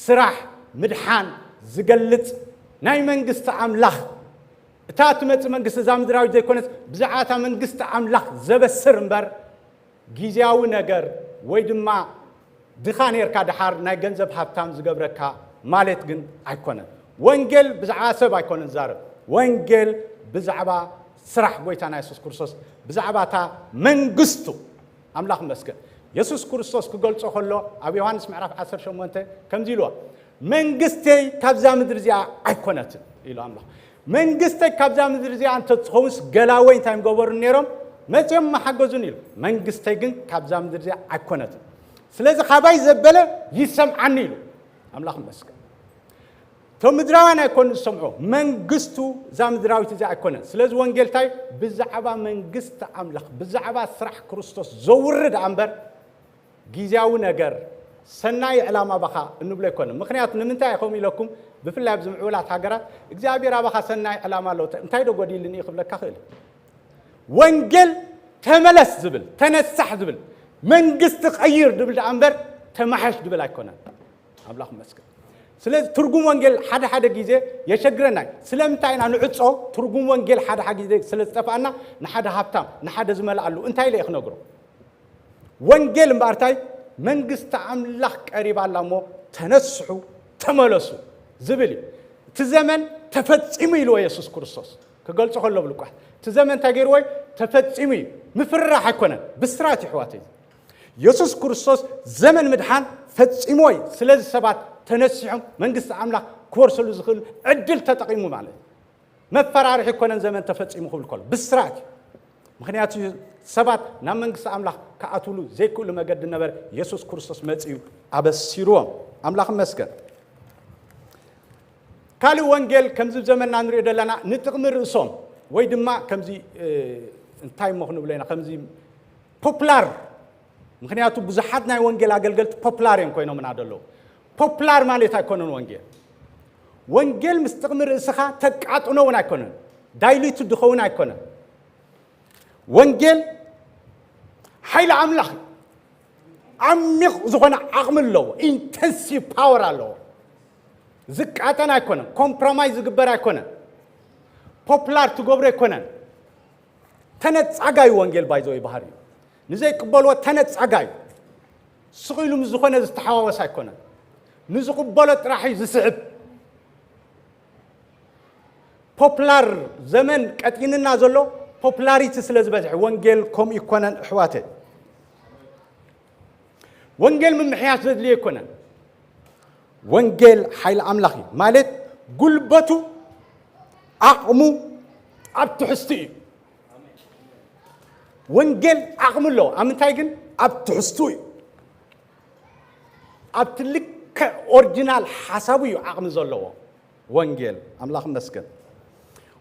ስራሕ ምድሓን ዝገልጽ ናይ መንግስት አምላክ እታት መጽ መንግስት ዛምድራዊ ዘይኮነስ ብዛዓታ መንግስት አምላክ ዘበስር እምበር ጊዜያዊ ነገር ወይ ድማ ድኻኔርካ ድሓር ናይ ገንዘብ ሀብታም ዝገብረካ ማለት ግን አይኮነን ወንጌል ብዛዕባ ሰብ አይኮነን ዛረብ ወንጌል ብዛዕባ ስራሕ ጎይታና ኢየሱስ ክርስቶስ ብዛዕባታ መንግስቱ አምላክ መስገን ኢየሱስ ክርስቶስ ክገልጾ ከሎ ኣብ ዮሐንስ ምዕራፍ 18 ከምዚ ኢልዋ መንግስተይ ካብዛ ምድር እዚኣ አይኮነትን ኢሉ አምላክ መንግስተይ ካብዛ ምድር እዚኣ አንተ ትኸውስ ገላወይ እንታይ ገበሩ ነይሮም መቼም ማሐገዙን ኢሉ መንግስተይ ግን ካብዛ ምድር እዚኣ አይኮነትን ስለዚህ ኻባይ ዘበለ ይሰምዓኒ ኢሉ አምላክ መስገን ተምድራዋን አይኮን ሰምዖ መንግስቱ ዛምድራዊት እዚኣ አይኮነን ስለዚህ ወንጌል ታይ ብዛዕባ መንግስት አምላክ ብዛዕባ ስራሕ ክርስቶስ ዘውርድ አንበር ጊዜያዊ ነገር ሰናይ ዕላማ ባኻ እንብለ ይኮነ ምክንያቱ ንምንታይ አይኹም ኢለኩም ብፍላይ ኣብ ዝምዕብላት ሃገራት እግዚአብሔር አባኻ ሰናይ ዕላማ አለው እንታይ ደጎዲልኒ ይኽብለካ ክእል ወንጌል ተመለስ ዝብል ተነሳሕ ዝብል መንግስት ቀይር ድብል አንበር ተማሐሽ ድብል አይኮነን አምላክ መስገን ስለዚህ ትርጉም ወንጌል ሓደ ጊዜ የሸግረና ስለምንታይና ንዕጾ ትርጉም ወንጌል ሓደ ጊዜ ስለዝጠፋና ንሓደ ሃብታም ንሓደ ዝመላአሉ እንታይ ለይ ክነግሮ ወንጌል እምባርታይ መንግስት አምላክ ቀሪባላሞ ተነስሑ ተመለሱ ዝብል ትዘመን ተፈጽሙ ኢሉ ኢየሱስ ክርስቶስ ከገልጾ ከሎ ብልቋ ትዘመን ታገር ወይ ተፈጽሙ ምፍራህ አይኮነን ብስራት ይሕዋተይ ኢየሱስ ክርስቶስ ዘመን ምድሓን ፈጽሞይ ስለዚህ ሰባት ተነስሑ መንግስት አምላክ ኮርሰሉ ዝኽል ዕድል ተጠቂሙ ማለት መፈራርሕ ይኮነን ዘመን ተፈጽሙ ክብል ከሎ ብስራት ምክንያቱ ሰባት ናብ መንግስት አምላክ ከአትሉ ዘይክሉ መገድ ነበር ኢየሱስ ክርስቶስ መጽዩ አበሲሮም አምላክ መስገን ካሊ ወንጌል ከምዚ ዘመንና ንሪኦ ደለና ንጥቅሚ ርእሶም ወይ ድማ ከምዚ እንታይ መኽኑ ብለና ከምዚ ፖፑላር ምክንያቱ ብዙሓት ናይ ወንጌል አገልገልቲ ፖፑላር ኮይኖም እናደለው ፖፑላር ማለት አይኮነን ወንጌል ምስ ጥቅሚ ርእስኻ ተቃጥኖውን አይኮነን ዳይሉት ድኸውን አይኮነን ወንጌል ኃይል አምላክ عميق زخنا عقم الله intensive power الله ዝቃጠና አይኮነን ኮምፕሮማይዝ ዝግበር አይኮነን ፖፑላር ትገብሮ አይኮነን ተነጻጋይ ወንጌል ባይዘው ይባህር ንዘይ ቅበልዎ ተነጻጋይ ስኺሉም ዝኾነ ዝተሓዋወስ አይኮነን ንዝቅበሎ ጥራሒ ዝስዕብ ፖፑላር ዘመን ቀጥይንና ዘሎ ፖፑላሪቲ ስለዝበዝሕ ወንጌል ከም ይኮነን ኣሕዋተ ወንጌል ምምሕያሽ ዘድልዮ ይኮነን ወንጌል ሓይል ኣምላኽ እዩ ማለት ጉልበቱ ዓቕሙ ኣብ ትሕዝቱ እዩ ወንጌል ዓቕሙ ኣለዎ ኣብ ምንታይ ግን ኣብ ትሕዝቱ እዩ ኣብ ትልከ ኦሪጂናል ሓሳቡ እዩ ዓቕሚ ዘለዎ ወንጌል ኣምላኽ መስገን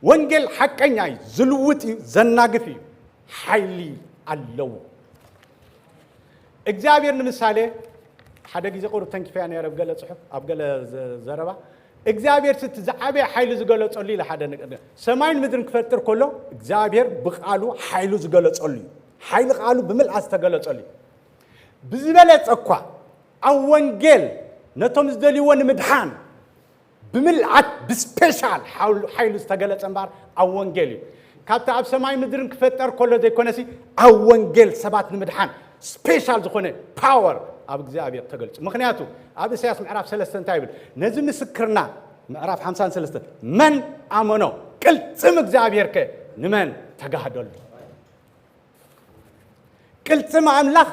ወንጌል ሓቀኛ እዩ ዝልውጥ እዩ ዘናግፍ እዩ ሓይሊ ኣለዎ እግዚአብሔር ንምሳሌ ሓደ ግዜ ቁሩብ ተንኪፍያ ነይረ ገለ ጽሑፍ ኣብ ገለ ዘረባ እግዚአብሔር ዝዓበየ ሓይሊ ዝገለጸሉ ኢለ ሓደ ሰማይን ምድርን ክፈጥር ከሎ እግዚአብሔር ብቃሉ ሓይሉ ዝገለጸሉ እዩ ሓይሊ ቃሉ ብምልኣት ዝተገለጸሉ እዩ ብዝበለጸ እኳ ኣብ ወንጌል ነቶም ዝደልይዎ ንምድሓን ብምልኣት ብስፔሻል ሓይሉ ዝተገለጸ እምበር ኣብ ወንጌል እዩ ካብቲ ኣብ ሰማይ ምድርን ክፈጠር ከሎ ዘይኮነሲ ኣብ ወንጌል ሰባት ንምድሓን ስፔሻል ዝኾነ ፓወር ኣብ እግዚአብሔር ተገልጹ ምክንያቱ ኣብ ኢሳይያስ ምዕራፍ 3 እንታይ ይብል ነዚ ምስክርና ምዕራፍ 53 መን ኣመኖ ቅልጽም እግዚአብሔር ከ ንመን ተጋህደሉ ቅልጽም ኣምላኽ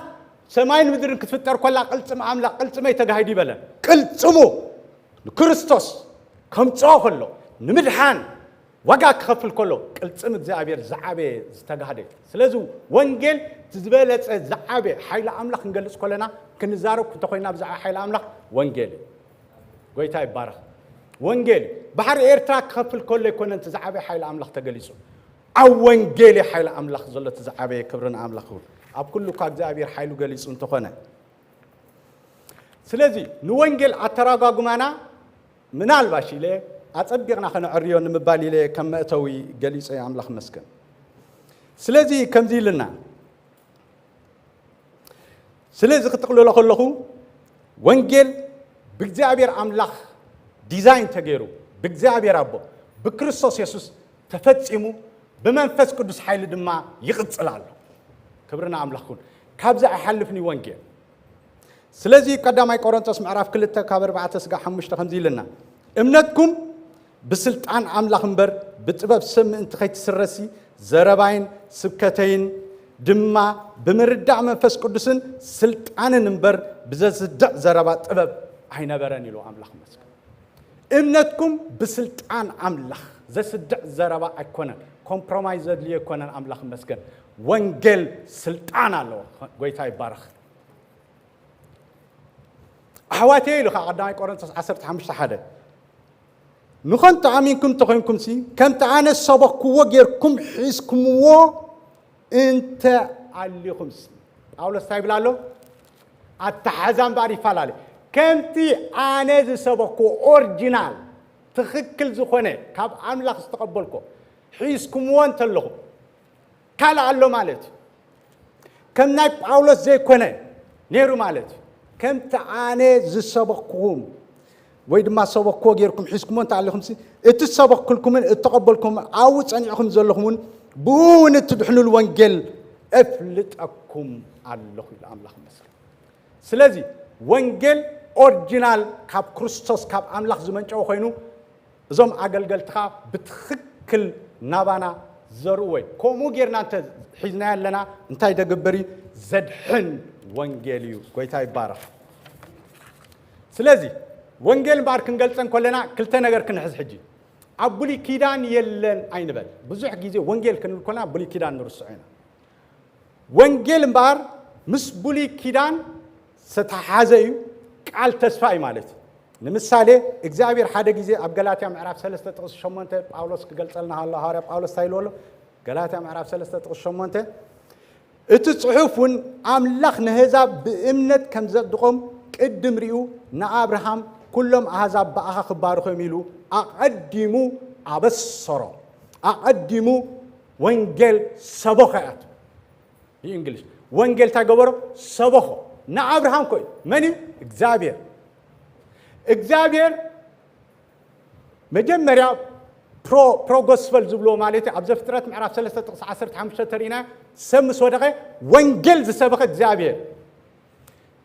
ሰማይን ምድርን ክትፍጠር ከላ ቅልጽም ኣምላኽ ቅልጽመይ ተጋሂዱ ይበለን ቅልጽሙ ክርስቶስ ከምጽኦ ከሎ ንምድሓን ዋጋ ክኸፍል ከሎ ቅልጽም እግዚአብሔር ዝዓበየ ዝተጋህደ ስለዚ ወንጌል ዝበለጸ ዝዓበየ ሓይሊ ኣምላኽ ክንገልጽ ከለና ክንዛረብ እንተኮይና ብዛዕባ ሓይሊ ኣምላኽ ወንጌል ጎይታ ይባረኽ ወንጌል ባሕሪ ኤርትራ ክኸፍል ከሎ ይኮነን ዝዓበየ ሓይሊ ኣምላኽ ተገሊጹ ኣብ ወንጌል ሓይሊ ኣምላኽ ዘሎ ዝዓበየ ክብርን ኣምላኽ ኣብ ኩሉ እኳ እግዚአብሔር ሓይሉ ገሊጹ እንተኾነ ስለዚ ንወንጌል ኣተረጓጉማና ምናልባሽ ኢለ ኣጸቢቕና ኸነዕርዮ ንምባል ኢለ ከም መእተዊ ገሊጸ ኣምላኽ መስገን ስለዚ ከምዚ ኢልና ስለዚ ክትቕልሎ ከለኹ ወንጌል ብእግዚአብሔር ኣምላኽ ዲዛይን ተገይሩ ብእግዚአብሔር ኣቦ ብክርስቶስ ኢየሱስ ተፈጺሙ ብመንፈስ ቅዱስ ሓይሊ ድማ ይቕጽል ኣሎ ክብርና ኣምላኽ ኩን ካብዚ ኣይሓልፍኒ ወንጌል ስለዚ ቀዳማይ ቆሮንቶስ ምዕራፍ 2 ካብ 4-5 ከምዚ ኢልና እምነትኩም ብስልጣን ኣምላኽ እምበር ብጥበብ ሰብ ምእንቲ ከይትስረሲ ዘረባይን ስብከተይን ድማ ብምርዳእ መንፈስ ቅዱስን ስልጣንን እምበር ብዘስድዕ ዘረባ ጥበብ ኣይነበረን ኢሉ ኣምላኽ መስገን እምነትኩም ብስልጣን ኣምላኽ ዘስድዕ ዘረባ ኣይኮነን ኮምፕሮማይዝ ዘድልዮ ኣይኮነን ኣምላኽ መስገን ወንጌል ስልጣን ኣለዎ ጎይታ ይባረኽ ኣሕዋትየ ኢሉ ቀዳማይ ቆሮንቶስ 15:1 ንኾንተ ኣሚንኩም ተኾይንኩም ሲ ከምቲ ኣነ ሰበክዎ ጌርኩም ሒዝኩምዎ እንተ ኣሊኹም ጳውሎስ እንታይ ይብል ኣሎ ኣተሓዛ እምበር ይፈላለ ከምቲ ኣነ ዝሰበክዎ ኦሪጂናል ትኽክል ዝኾነ ካብ ኣምላኽ ዝተቐበልኮ ሒዝኩምዎ እንተለኹ ካልእ ኣሎ ማለት እዩ ከም ናይ ጳውሎስ ዘይኮነ ነይሩ ማለት እዩ ከምቲ ኣነ ዝሰበክኹም ወይ ድማ ሰበክዎ ጌርኩም ሒዝኩምዎ እንተ ኣሊኹም ሲ እቲ ሰበክልኩምን እተቐበልኩም ኣብኡ ጸኒዕኹም ዘለኹምን ብእውን እትድሕኑል ወንጌል እፍልጠኩም ኣለኹ ኢሉ ኣምላኽ መስገን ስለዚ ወንጌል ኦሪጂናል ካብ ክርስቶስ ካብ ኣምላኽ ዝመንጨው ኮይኑ እዞም ኣገልገልትኻ ብትኽክል ናባና ዘርኡ ወይ ከምኡ ጌርና እንተ ሒዝና ኣለና እንታይ ደግበር እዩ ዘድሕን ወንጌል እዩ ጎይታ ይባረኽ ስለዚ ወንጌል እምበር ክንገልጸን ከለና ክልተ ነገር ክንሕዝ ሕጂ ኣብ ብሉይ ኪዳን የለን ኣይንበል ብዙሕ ግዜ ወንጌል ክንብል ከለና ብሉይ ኪዳን ንርስዖ ኢና ወንጌል እምበር ምስ ብሉይ ኪዳን ዝተሓሓዘ እዩ ቃል ተስፋ እዩ ማለት እዩ ንምሳሌ እግዚአብሔር ሓደ ግዜ ኣብ ገላትያ ምዕራፍ 3:8 ጳውሎስ ክገልጸልና ሃሎ ሐዋርያ ጳውሎስ ታይሎ ኣሎ ገላትያ ምዕራፍ 3:8 እቲ ጽሑፍን ኣምላኽ ንህዛብ ብእምነት ከም ዘጽድቆም ቅድም ሪኡ ንኣብርሃም ኩሎም ኣሕዛብ በኣኻ ክባርኾም ኢሉ ኣቐዲሙ ኣበሰሮ ኣቐዲሙ ወንጌል ሰበኸ እያ ብእንግሊሽ ወንጌል ታገበሮ ሰበኸ ንኣብርሃም ኮይ መን እዩ እግዚአብሔር እግዚአብሔር
مجمريا برو غوسبل زبلو مالتي ابز فترات معراف 3:15 ترينا سمس ودقه وانجيل زسبخ እግዚአብሔር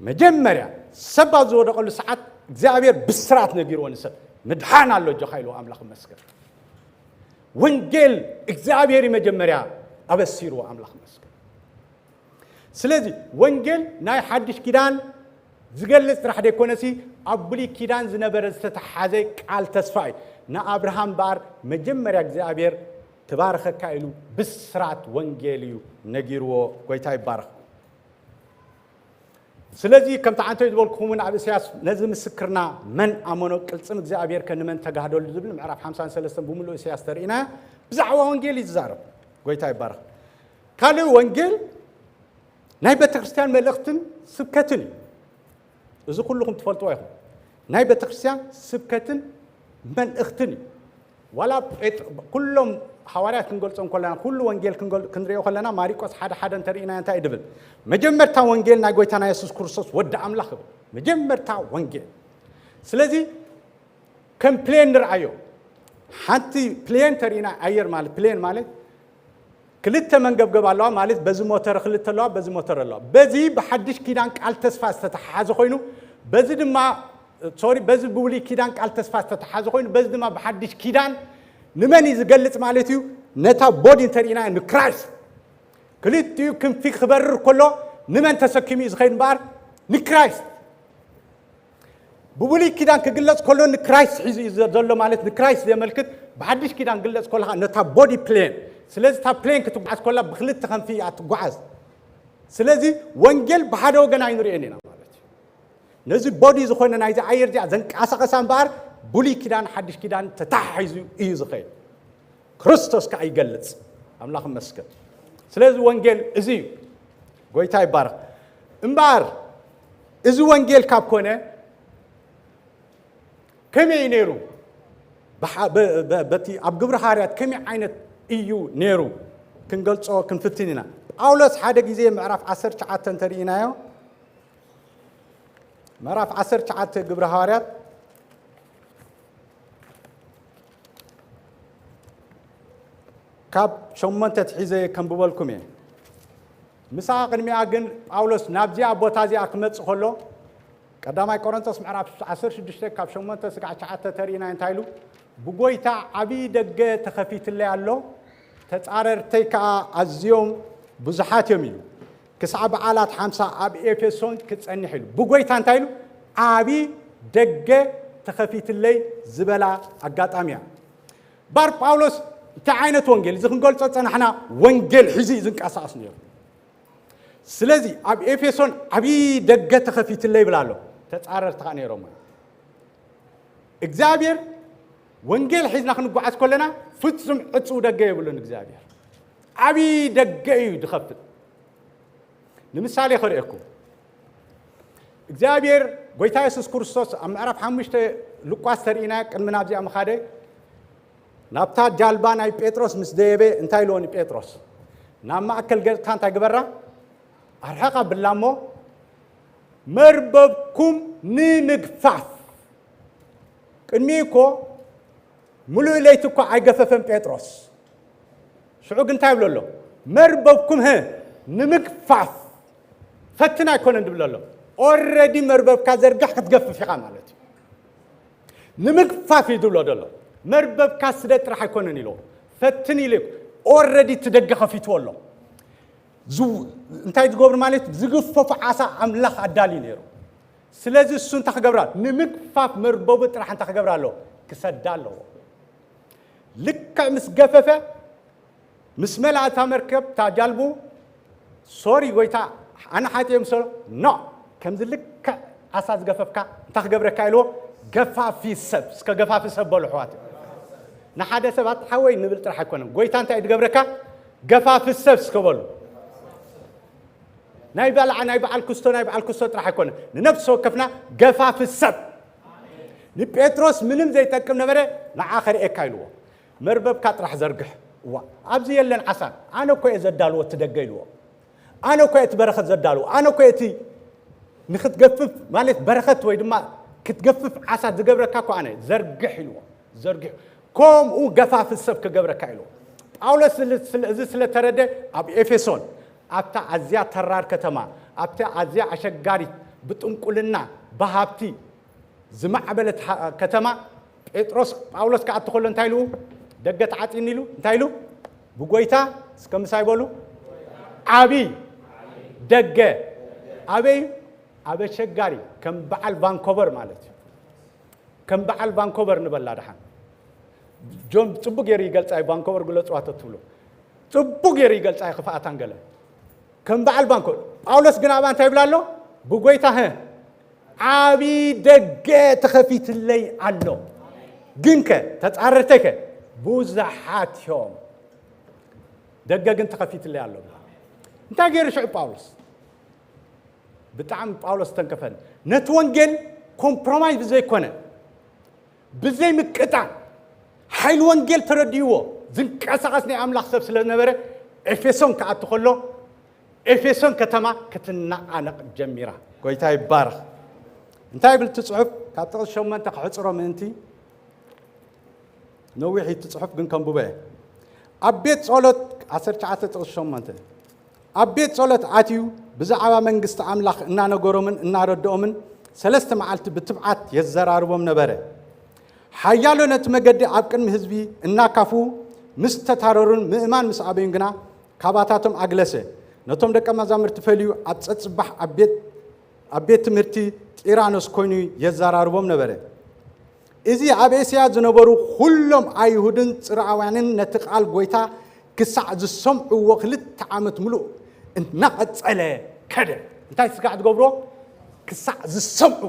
مجمريا سبا زودقل ساعات እግዚአብሔር بسرات نغير ونسب مدحان الله جخايلو املاخ مسكر وانجيل እግዚአብሔር مجمريا ابسيرو املاخ مسكر سلازي وانجيل ناي حدش كيدان زغلص راح ديكونسي ابلي كيدان زنبر ዝተተሓዘ ቃል ተስፋይ نا ابراهام بار مجمريا እግዚአብሔር تبارك كايلو بسرات وانجيليو نغيرو غويتا يبارك سلازي كم تعانتو يدبلكم من ابي سياس نزي مسكرنا من امنو قلصم እግዚአብሔር ከነመን ተጋህዶል ዝብል ምዕራፍ 53 በሙሉ ሲያስ ተሪና بزعوا وانجيل يزارب غويتا يبارك ካለ ወንጌል ናይ ቤተክርስቲያን መልእክትን ስብከትን እዚ ኩልኩም ትፈልጥዎ ይኹም ናይ ቤተክርስቲያን ስብከትን መልእክትን ولا كلهم حواريات كنقولصم كلنا كل وانجيل كنريو كلنا ماريكوس حدا انترينا انت يدبل مجمرتا وانجيل نا غويتانا يسوع كريستوس ود املاخ مجمرتا وانجيل سلازي كمبلين رايو حتى بلين ترينا اير مال بلين مال كلته منغبغب الله مالت بزي موتور خلته الله بزي موتور الله بزي بحدش كيدان قال تسفا استتحاز خوينو بزي دما سوري بز بولي كيدان قال تسفا تتحاز خوين بز دما بحدش كيدان نمن يزغلص مالتيو نتا بودي ترينا ان كرايست كليتيو كم في خبر كله نمن تسكمي زخين بار نكرايست بولي كيدان كغلص كله نكرايست زلو مالت نكرايست يملكت بحدش كيدان غلص كلها نتا بودي بلين سلازي تا بلين كتغعز كلها بخلت خنفي اتغعز سلازي وانجيل بحدو غنا ينرينا نزي بودي زخونا نايزي اير دي زنقاسقسان بار بولي كيدان حدش كيدان تتحيزو اي زخين كريستوس كاي يغلص املاخ مسكن سلازي وانجيل ازي غويتا يبارك امبار ازي وانجيل كاب كونه كمي ينيرو بتي اب غبر حاريات كمي عينت ايو نيرو كنغلصو كنفتينينا باولس حدا غيزي معرف 10 9 ترينايو معرف 10 9 غبر حاريات كاب شمنت تحيزه كنببلكم مسا قدمي اغن باولس نابزي ابوتازي اكمص خلو قداماي قرنطس معرف 16 كاب شمنت سقع 9 ترينا انتايلو بغويتا ابي دغ تخفيت لي يالو تصاررتي كا ازيوم بزحات يميلو كسعب علات 50 اب افيسون كصني حلو بغويتا انتايلو ابي دغ تخفيت لي زبلا اغاطاميا بار باولس تعينت وانجيل اذا كنقول صنحنا وانجيل حزي زنقاساس نير سلازي اب افيسون ابي دغ تخفيت لي بلالو تصاررت خانيروم እግዚአብሔር ወንጌል ሒዝና ክንጓዓዝ ከለና ፍጹም ዕጹ ደገ ይብሉን እግዚአብሔር አቢ ደገ እዩ ድኸፍት ንምሳሌ خريكم እግዚአብሔር ጎይታ ኢየሱስ ክርስቶስ ኣብ ምዕራፍ 5 ሉቃስ ተሪና ቅድምና ኣብዚኣ መኻደ ናብታ ጃልባ ናይ ጴጥሮስ ምስ ደየበ እንታይ ኢሎኒ ጴጥሮስ ናብ ማእከል ገጽካ እንታይ ግበራ ኣርሐቓ ብላሞ መርበብኩም ንምግፋፍ ቅድሚኮ ሙሉ ለይትኮ አይገፈፈም ጴጥሮስ شعوق انتاي بلولو مرببكم ها نمكفاف فتنا يكون بلولو اوريدي مربب كازرغح كتغفف يقا مالتي نمكفاف يدولو دولو مربب كاسدت راح يكون نيلو فتني لك اوريدي تدغخ فيت ولو زو انتاي تغبر مالت زغفف عسى املاح ادالي نيرو سلازي سون تخغبرات نمكفاف مربب راح انت تخغبرالو كسدالو لك مسغففه مسملا تمركب تاجالبو سوري ويتا انا حاتي مسل نو كمزلك اساس غففكا تخغبرك ايلو غفافي سب اسك غفافي سب بلو حوات نحاده سبات حوي نبل طرح يكون غويتا انت يدغبركا غفافي سب اسك بلو ناي بعل كستو طرح يكون نفسه كفنا غفافي سب ني بيتروس منم زي تقم نبره لاخر اكايلو مربب كطرح زرغح ابزي يلن حسن انا كو يزدالو تدغيلو انا كو يتبرخت زدالو انا كو يتي نختغفف مالت برخت وي دما كتغفف عسى زغبركا كو انا زرغحلو زرقح كم وقفاف السبك قبر كايلو ጳውሎስ እዚ ስለተረደ ኣብ ኤፌሶን ኣብታ ኣዝያ ተራር ከተማ ኣብታ ኣዝያ ኣሸጋሪት ብጥንቁልና በሃብቲ ዝማዕበለት ከተማ ጴጥሮስ ጳውሎስ ከኣት ኮሎ እንታይ ኢሉ ደገ ተዓፂን ኢሉ እንታይ ኢሉ ብጎይታ እስከ ምሳይ በሉ ዓቢ ደገ ኣበይ ኣብ ኣሸጋሪ ከም በዓል ቫንኮቨር ማለት እዩ ከም በዓል ቫንኮቨር ንበላ ደሓን جون تبغى يري يقلت أي بانكو ورجلت وقت تطلو تبغى يري يقلت أي خفاء تانجله كم بعد بانكو أولس جنابان تبلالو بقويته عبي دقة تخفيت اللي عنه جنك تتعرتك بوزحات يوم دقة جنت تخفيت اللي عنه أنت غير شو باولس بتعم باولس تنكفن نتوانجل كومبرومايز بزي كونه بزي مكتان حيل وانجيل ترديوه زنك أساسني أملاك سب سلنا بره إفسون كأت خلو إفسون كتما كتنا أنا جميرة كويتاي بار انتاي بالتصحف كاتل شو ما انت قحصرة من انتي نوي حي تصحف بن كم بوبه أبيت صلت عصر شعات شو ما انت أبيت صلت عاتيو بزعوا من قست أملاك إننا نجورمن إننا ردومن سلست معلت بتبعت يزرار ومن بره حيالو نتمجد عبكن مهزبي الناكفو مستتاررون مئمان مسعبين جنا كاباتاتهم أجلسه نتوم دك ما زمرت فليو أتصبح أبيت مرتي إيرانوس كوني يزاراربوم نبره إذا أبيسيا زنبرو كلهم أيهودن تراوانين نتقال قويتا كسع السمع وخلت تعامت ملو انت نقد على كده انت قاعد تقولوا كسع السمع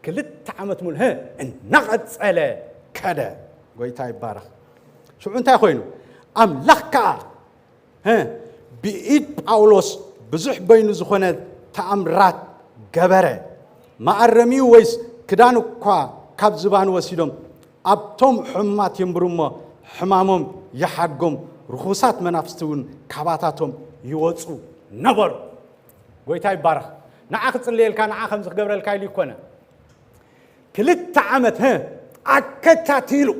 كلت تعامت ملها النقد على كذا قويتها يبارك شو أنت يا أخوينو أم لخكا بإيد باولوس بزح بين زخونة تأمرات جبرة ما أرمي ويس كدانو كاب زبان وسيلهم أبتم حمات يمبرم حمامهم يحقهم رخصات منافستون كباتاتهم يوصو نبر قويتها يبارك نعاقد الليل كان عاخم زخ جبرة الكايل يكونه كلت عمت أكتاتيلو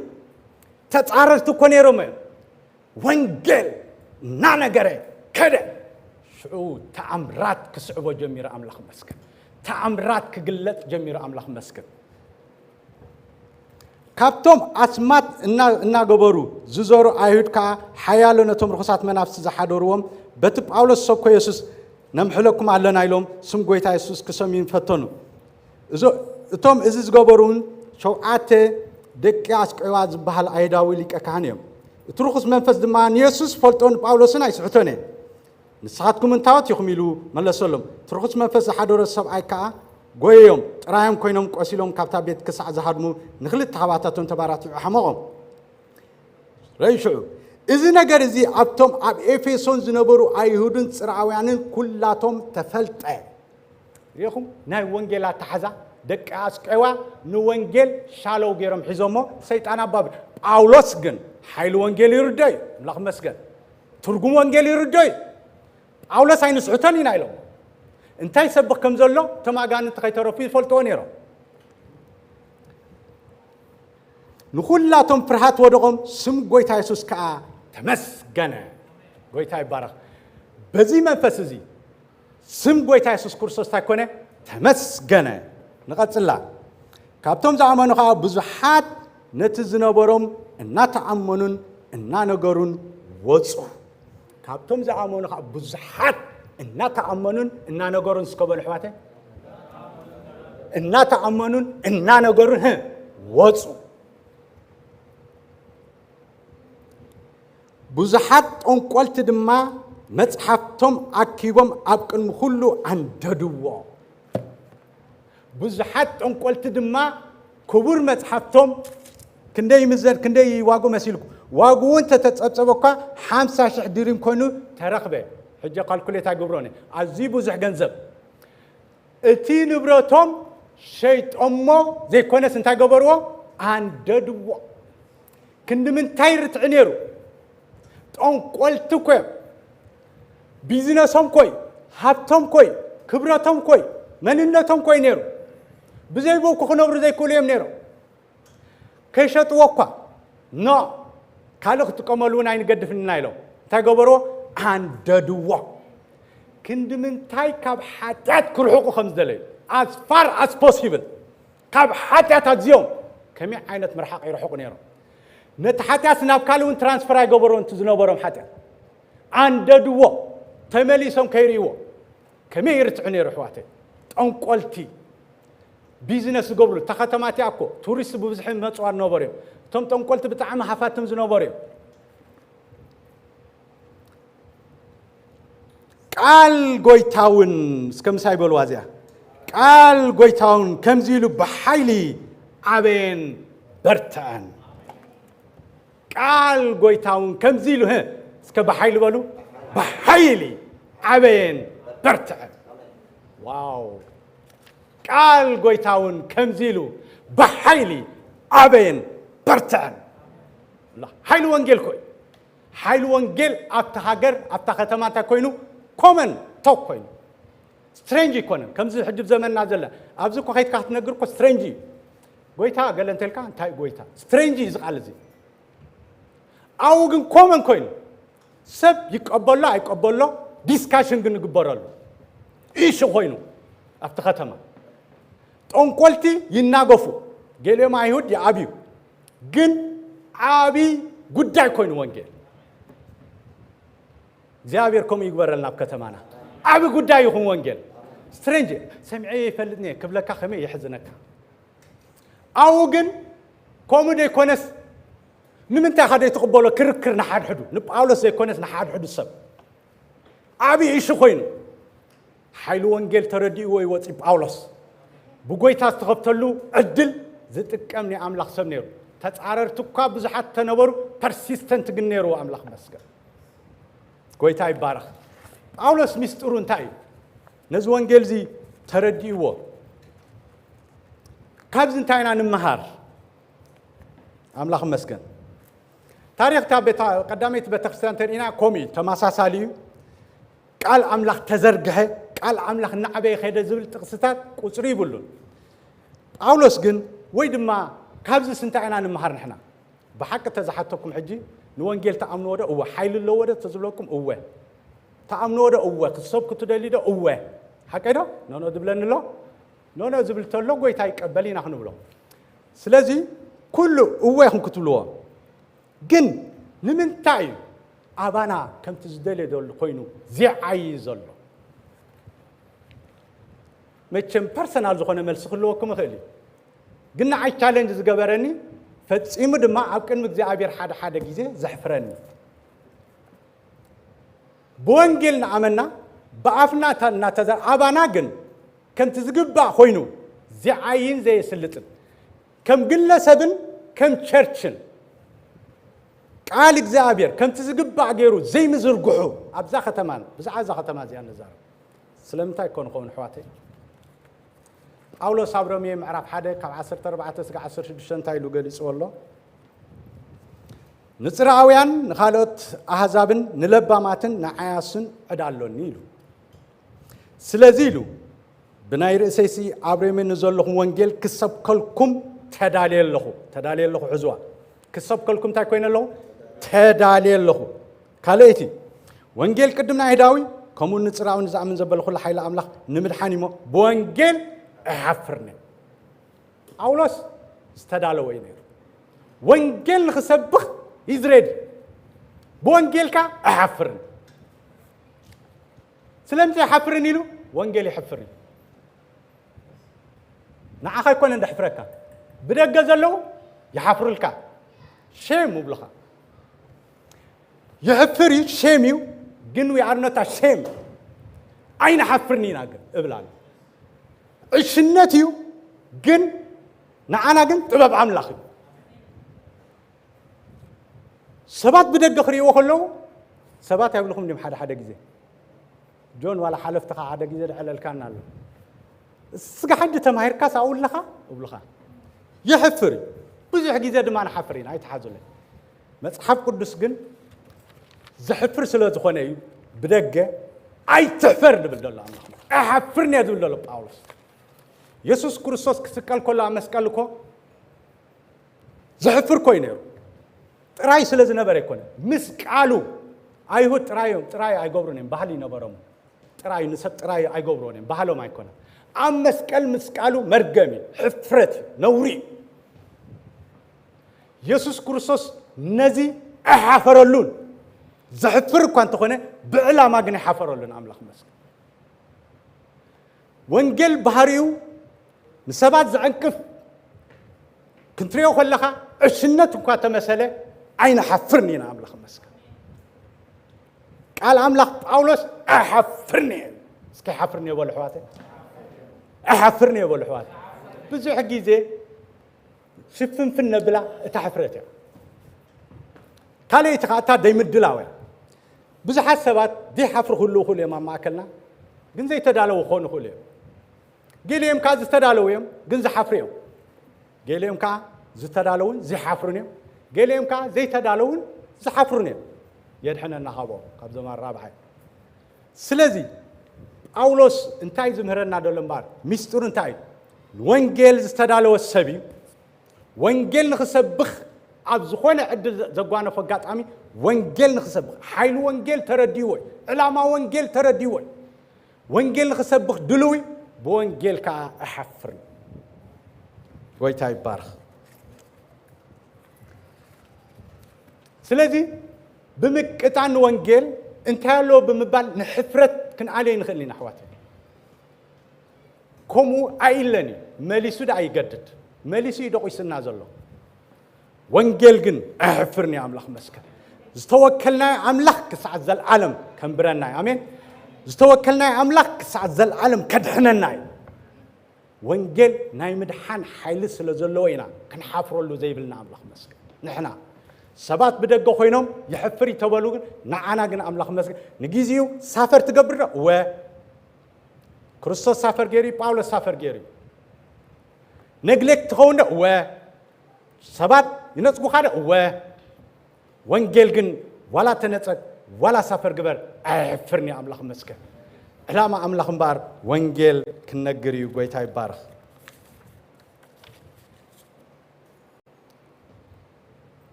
تتعرض تكوني رومي وانجل نانجري كده شو تأمرات كسعوبة جميرة أملاخ مسكن تأمرات كقلت جميرة أملاخ مسكن كابتوم أسمات إنا قبرو زوزورو أيهود كا حيالو نتوم رخصات منافس زحادوروهم بتب أولو السوكو يسوس نمحلوكم على نايلوم سمقويتا يسوس كسومين فتونو توم إزز قبرون شو عته دكياس كواز بحال أيداوي لك أكانيهم تروخس منفس دمان يسوس فلتون باولوسنا يسحتونه نسحتكم انتاوت يخميلو ملا سلم تروخس منفس حدور السب أيكا قويهم تراهم كوينهم قوسيلهم كابتا بيت كسع زهادمو نخلت تحواتاتون تبارات حماهم ريشو إذن أجر زي أبتم أب إفسون زنبرو أيهودن سرعوانين كلاتهم تفلت ريخم ناي وانجيلا تحزا دك أسكوا نوانجيل شالو جيرم حزمه سيطان باب باولوس جن حيل وانجيل يرداي ملاخ مسجن ترجم وانجيل يرداي باولوس عين سعتاني نايلو انتي سبق كم زلوا تما جان تخيترو في فلتونيرو نقول لا تم فرحات ودقم سم قويتا يسوس كا تمسجنا قويتا يبارك بزي منفسزي سم قويتا يسوس كورسوس تاكونه تمسجنا نقص الله كابتم زعمانو خا بزحات نتزنبرم إننا تأمنون إننا نجارون وصو كابتم زعمانو خا بزحات إننا تأمنون إننا نجارون سكبل حواته إننا تأمنون إننا نجارون وصو بزحات أنقلت دما متحفتم أكيبم أبكن مخلو عنددوا بزحات أنقلت دما كبر متحفتم كندي مزر كندي واقو مسيلكم واقو أنت تتصبقا 15 درهم كونو ترقبه حجة قال كل تاجبروني عزيب وزح جنزب اتي نبرتهم شيء أمه زي كونس انت جبروا عنددوا كند من تاير تعنيرو أنقلت كوي بيزنسهم كوي حبتهم كوي كبرتهم كوي مننتهم كوي نيرو بزي بوكو خنبر زي كل يوم نيرو كيشت وقا نو كالو تقملون عين قدف النايلو تاقبرو عنددوا كند من تاي كاب حتات كرحوق خمس دلي as far as possible كاب حتات هزيوم كمي عينت مرحق يرحوق نيرو نتحتات ناب كالون ترانسفر يقبرون تزنوبرهم حتى عنددوا تمليسهم كيريو كمي يرتعني رحواتي أنقلتي بيزنس قبل تختماتي أكو توريست بوزحين متصور نوبريو تم قلت بتعمل حفاتهم زنوبريو قال قويتاون كم سايبول وازيا قال قويتاون كم زيلو بحيلي عبين برتان قال قويتاون كم زيلو ها بحيلي بالو بحيلي عبين برتان واو قال قويتاون كم زيلو بحيلي عبين برتان لا حيل وانجيل كوي حيل وانجيل أبتهاجر أبتختماتا كوينو كومن توك كوينو سترينجي كونن كم زي حجب زمان نازل أبزكو خيط كحت نجركو سترينجي قويتا قال أنت لك أنت قويتا سترينجي زقال زي أو جن كومن كوين سب يقبل له ديسكاشن جن يقبله إيش كوينو أبتختما تونقلتي يناقفو قال ما يهود يا أبيو جن أبي قدّا كوين وانجيل زابيركم يقبر لنا بكتمانا أبي قدّا يكون وانجيل سترينج سمعي فلتني قبلك خمي يحزنك أو جن كومودي كونس نمنت هذا يتقبله كركر نحاد حدو نبقاله زي كونس نحاد حدو السب أبي إيش كوين حيلو وانجيل تردي ويوتي باولس بقوي تاستغبتلو عدل زتك أمني أملاخ سمنيرو تتعرر تقا بزحات تنورو persistent جنيرو أملاخ مسكر قوي تاي بارخ باولس مستورون تاي نزو وانجيل زي تردي و كابزن تاينا نمهار أملاخ مسكن تاريخ تابتا قدامي بتخسران ترينا كومي تماساساليو قال أملاخ تزرقه قال أملاخ نعبي خيدا زبل تقصتات قصري بلون باولس جن ويد ما كابز سنتعنا نمهر نحنا بحق تزحتكم حجي نوانجيل تأمنوا ده هو حيل اللو ده تزبلكم هو تأمنوا ده هو كسب كتدلي ده هو حكينا نونا دبلن له نونا زبلت له قوي تايك قبلينا إحنا بلو سلازي كله هو هم كتبلوه جن نمن تاي أبانا كم تزدلي دول خوينو زي عايزلو متشم personal زخونة ملسخلوه كم خلي قلنا عاي challenge زجبرني فتسيم دما أبكن مجزي عبير حدا جيزة زحفرني بوانجيل عملنا بعفنا نتذر أبانا جن كم تزجبا خوينو زي عاين زي سلتن كم قلنا سبن كم churchen قال إجزابير كم تزجبا عجيرو زي مزر جحو أبزا ختمان بزعزا ختمان زي النزار سلمتها يكون خون حواتي أولو صابرمي معرف حدا كم 14 سقع 16 تايلو جالس والله نصراويان نخالط أحزابن نلباماتن نعياسن عدالون نيلو سلازيلو بناير أساسي عبرمي نزول لهم وانجيل كسب كلكم تدالي له حزوا كسب كلكم تاكوين له تدالي له كاليتي وانجيل قدمنا هداوي كمون نصراون زعمن زبل كل حيل أملاخ نمدحاني مو بوانجيل أحفرني أولوس استدالوا وينير وانجيل خسبخ يزرد بوانجيل كا أحفرني سلمتي حفرني له وانجيل يحفرني نعاخي كون عند حفرك بدك جزلو يحفر لك شيم مبلغ يحفري شيميو جنوي عرنتا شيم أين حفرني ناقل إبلال الشناتيو جن نعانا جن تباب عملاخي سبات بدك خري وخلو سبات يقولكم دم حدا جزء جون ولا حلف تقع حدا جزء على الكان له سق حد تماهير كاس أقول لها وبلخا يحفري بزح جزء دم أنا حفرين هاي تحازله مصحف قدس جن زحفر سلوت خناي بدك أي تحفر بالدول الله أحفرني هذول الله باولس يسوع كريستوس كسكال كل مسكالكو زحفر كوينير تراي سلز نبر يكون مسقالو ايهو تراي اي غبرونين بحالي نبرم تراي نسب تراي اي غبرونين بحالو ما يكون ام مسقالو مرغمي حفرت نوري يسوع كريستوس نزي احفرلون زحفر كنت خونه بعلا ما غني حفرلون املاح مسك وانجيل بحريو نسبات زعنكف كنتريو خلخا عشنت انكا تمثله عين حفرني انا املاح مسك قال املاح باولوس احفرني اسكي حفرني ولا حواتي احفرني ولا حواتي بزح غيزه شفن في النبلا تحفرته كالي تقاتا ديمدلاوي بزح حسابات دي حفر كله ما ماكلنا ግን ዘይተዳለው ኾኑ ሁሉ ገሌም ካ ዝተዳለውም ግን ዝሐፍሬው ገሌም ካ ዝተዳለውን ዝሐፍሩን ገሌም ካ ዘይተዳለውን ዝሐፍሩን የድሕነና ኻቦ ካብ ዘማን ራብዓይ ስለዚ ጳውሎስ እንታይ ዝምህረና ደሎ እምበር ሚስጥሩ እንታይ ወንጌል ዝተዳለወ ሰብ ወንጌል ንኽሰብኽ ኣብ ዝኾነ ዕድል ዘጓነፈ ኣጋጣሚ ወንጌል ንኽሰብኽ ሓይሉ ወንጌል ተረዲዎ ዕላማ ወንጌል ተረዲዎ وانجيل نخسبخ دلوي بوانجيل كا احفر ويتاي بارخ سلازي بمكتان وانجيل انتالو بمبال نحفرت كن علي نخلي نحواتي كومو ايلني ماليسو دا يقدد ماليسو يدقو يسنا زلو وانجيل جن احفرني املاح مسكن زتوكلنا املاح كسعد ذا العالم كان برنا امين زتوكلنا أملاك سعد ذا العالم كدحنا وانجيل ناي مدحان حيل سلازلوينا كن حافروا له زي بالنا أملاك مسك نحنا سبات بدقوا خوينهم يحفري تبالوغن نعنا جن أملاك مسك نجيزيو سافر تقبر و كريستوس سافر جيري باولوس سافر جيري نجلك تخون و سبات ينسقوا خاله و وانجيل جن ولا تنسق ولا سافر قبر احفرني املاح مسكه علامه املاح مبار وانجيل كنغريو غويتاي بارخ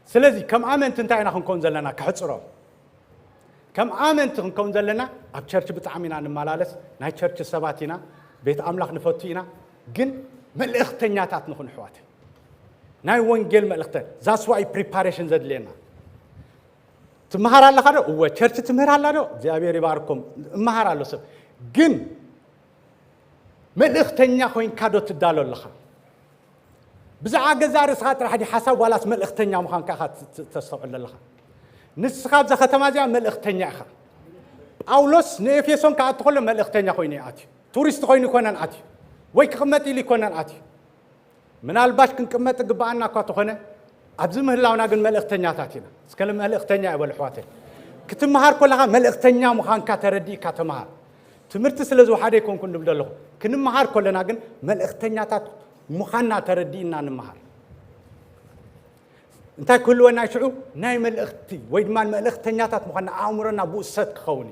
سلازي كم امنت انتاينا خنكون زلنا كحصرو كم امنت خنكون زلنا اب تشرش بتعامينا نمالالس ناي تشرش سباتينا بيت املاح نفتينا جن ملختنياتات نخون حواتي ناي وانجيل ملختن that's why preparation زدلنا تمهر الله خير هو church تمهر الله ده እግዚአብሔር ይባርኩም መሃር አለው ሰብ ግን መልእክተኛ ኮይን ካዶ ትዳለለኻ ብዛዓ ገዛርስ ኻጥር ሓዲ ሓሳብ ዋላስ መልእክተኛ ምኻን ካኻ ተስተውዕለለኻ ንስኻ ዛ ከተማ እዚኣ መልእክተኛ ኢኻ ጳውሎስ ንኤፌሶን ካኣቱ ከሎ መልእክተኛ ኮይኑ ኣትዩ ቱሪስት ኮይኑ ይኮነን ኣትዩ ወይ ክቕመጥ ኢሉ ይኮነን ኣትዩ ምናልባሽ ክንቅመጥ ግባአና እኳ ተኾነ ኣብዚ ምህላውና ግን መልእክተኛታት ኢና እስከለ መልእክተኛ ይበል ኣሕዋተይ ክትመሃር ከለኻ መልእክተኛ ምዃንካ ተረዲእካ ተመሃር ትምህርቲ ስለ ዝወሓደ ይኮንኩ ንብል ኣለኹ ክንመሃር ከለና ግን መልእክተኛታት ምዃንና ተረዲእና ንመሃር እንታይ ክህልወና ይሽዑ ናይ መልእክቲ ወይ ድማ መልእክተኛታት ምዃንና ኣእምሮና ብኡሰት ክኸውን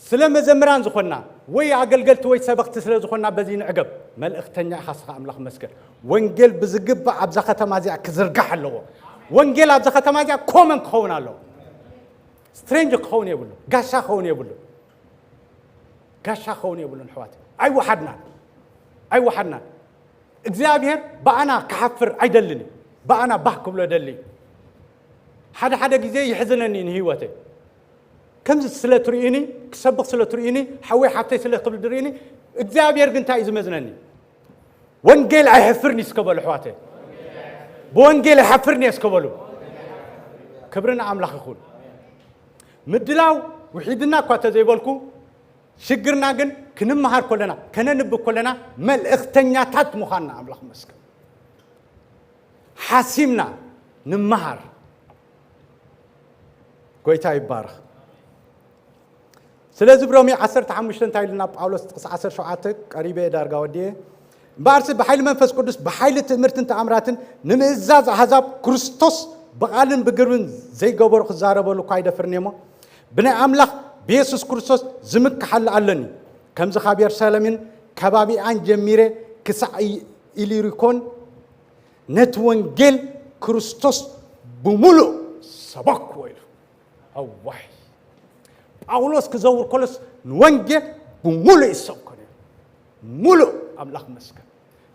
ስለ መዘምራን ዝኾንና ወይ ኣገልገልቲ ወይ ሰበኽቲ ስለ ዝኾንና በዚ ንዕገብ መልእክተኛ ኢኻ ስኻ ኣምላኽ መስገን ወንጌል ብዝግባእ ኣብዛ ከተማ እዚኣ ክዝርጋሕ ኣለዎ ወንጌል ኣብዛ ከተማ እዚኣ ኮመን ክኸውን ኣለዎ ስትሬንጅ ክኸውን የብሉ ጋሻ ክኸውን የብሉ ጋሻ ክኸውን የብሉን ኣሕዋተይ ኣይወሓድናን እግዚኣብሔር በኣና ክሓፍር ኣይደልን በኣና ባህ ክብሎ ደሊ ሓደ ግዜ ይሕዝነኒ ንህይወተይ كم سلة تريني كسبق سلة تريني حوي حتى سلة قبل دريني እግዚአብሔር ግን ታይ ዝመዝነኒ ወንጌል አይሐፍርኒ እስከበሉ ሕዋተይ በወንጌል አይሐፍርኒ እስከበሉ ክብርና አምላኽ ይኹን ምድላው ውሒድና እኳ ተዘይበልኩ ሽግርና ግን ክንመሃር ኮለና ከነንብ ኮለና መልእክተኛታት ምዃንና አምላኽ መስገን ሓሲምና ንመሃር ጎይታ ይባረኽ ስለዚህ ብሮሜ 15 ታይልና ጳውሎስ 17 ቀሪቤ ዳርጋ ወዲየ ባርስ በኃይል መንፈስ ቅዱስ በኃይል ትምህርትን ተአምራትን ንምእዛዝ አሕዛብ ክርስቶስ በቃልን በግርብን ዘይገበሩ ክዛረበሉ ካይደፍርኔሞ ብናይ አምላኽ በኢየሱስ ክርስቶስ ዝምክሐል ኣለኒ كم زخابير سالمين كبابي عن جميرة كسع إليريكون نتوانجيل كريستوس بملو سبق ويلو أو وحي أولوس كزور كلس نوانجيل بملو السوكوني ملو أملاك مسكن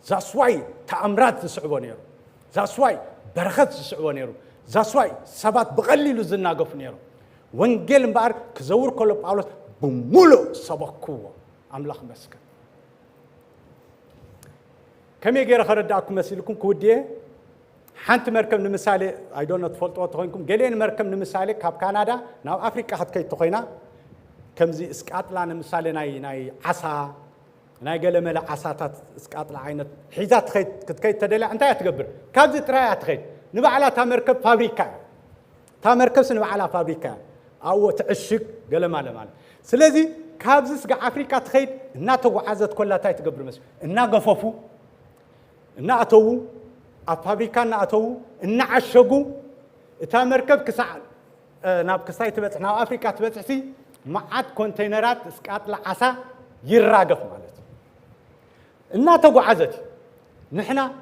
زاسواي تأمرات تسعبونيرو زاسواي برخات تسعبونيرو زاسواي سبات بغليلو زناقف نيرو وانجيل مبار كزور كلو أولوس بملو سبقوا أملاك مسكن كم يجري خرج داكم مسيلكم كودية حنت مركب نمسالي I don't know تفلت وتخوينكم جلين مركب نمسالي كاب كندا ناو أفريقيا حد كي تخوينا كم زي اسكاتلا نمسالي ناي عصا ناي قال ملا عصاتات اسكاتلا عينت حيزات خيت كي تدلع أنت يتقبر كابزي تراي تخيت نبع على تمركب فابريكا تمركب سنبع على فابريكا أو تعشق قال ماله سلزي كابزي سك أفريقيا تخيت ناتو عزت كلها تاي تقبر مس الناقفوفو ناتو أفابريكا ناتو نعشقو تمركب كسع ناب كساي تبت ناب أفريقيا تبت سي معاد كونتينرات اسكات العصا يراقف مالت ناتو عزت نحنا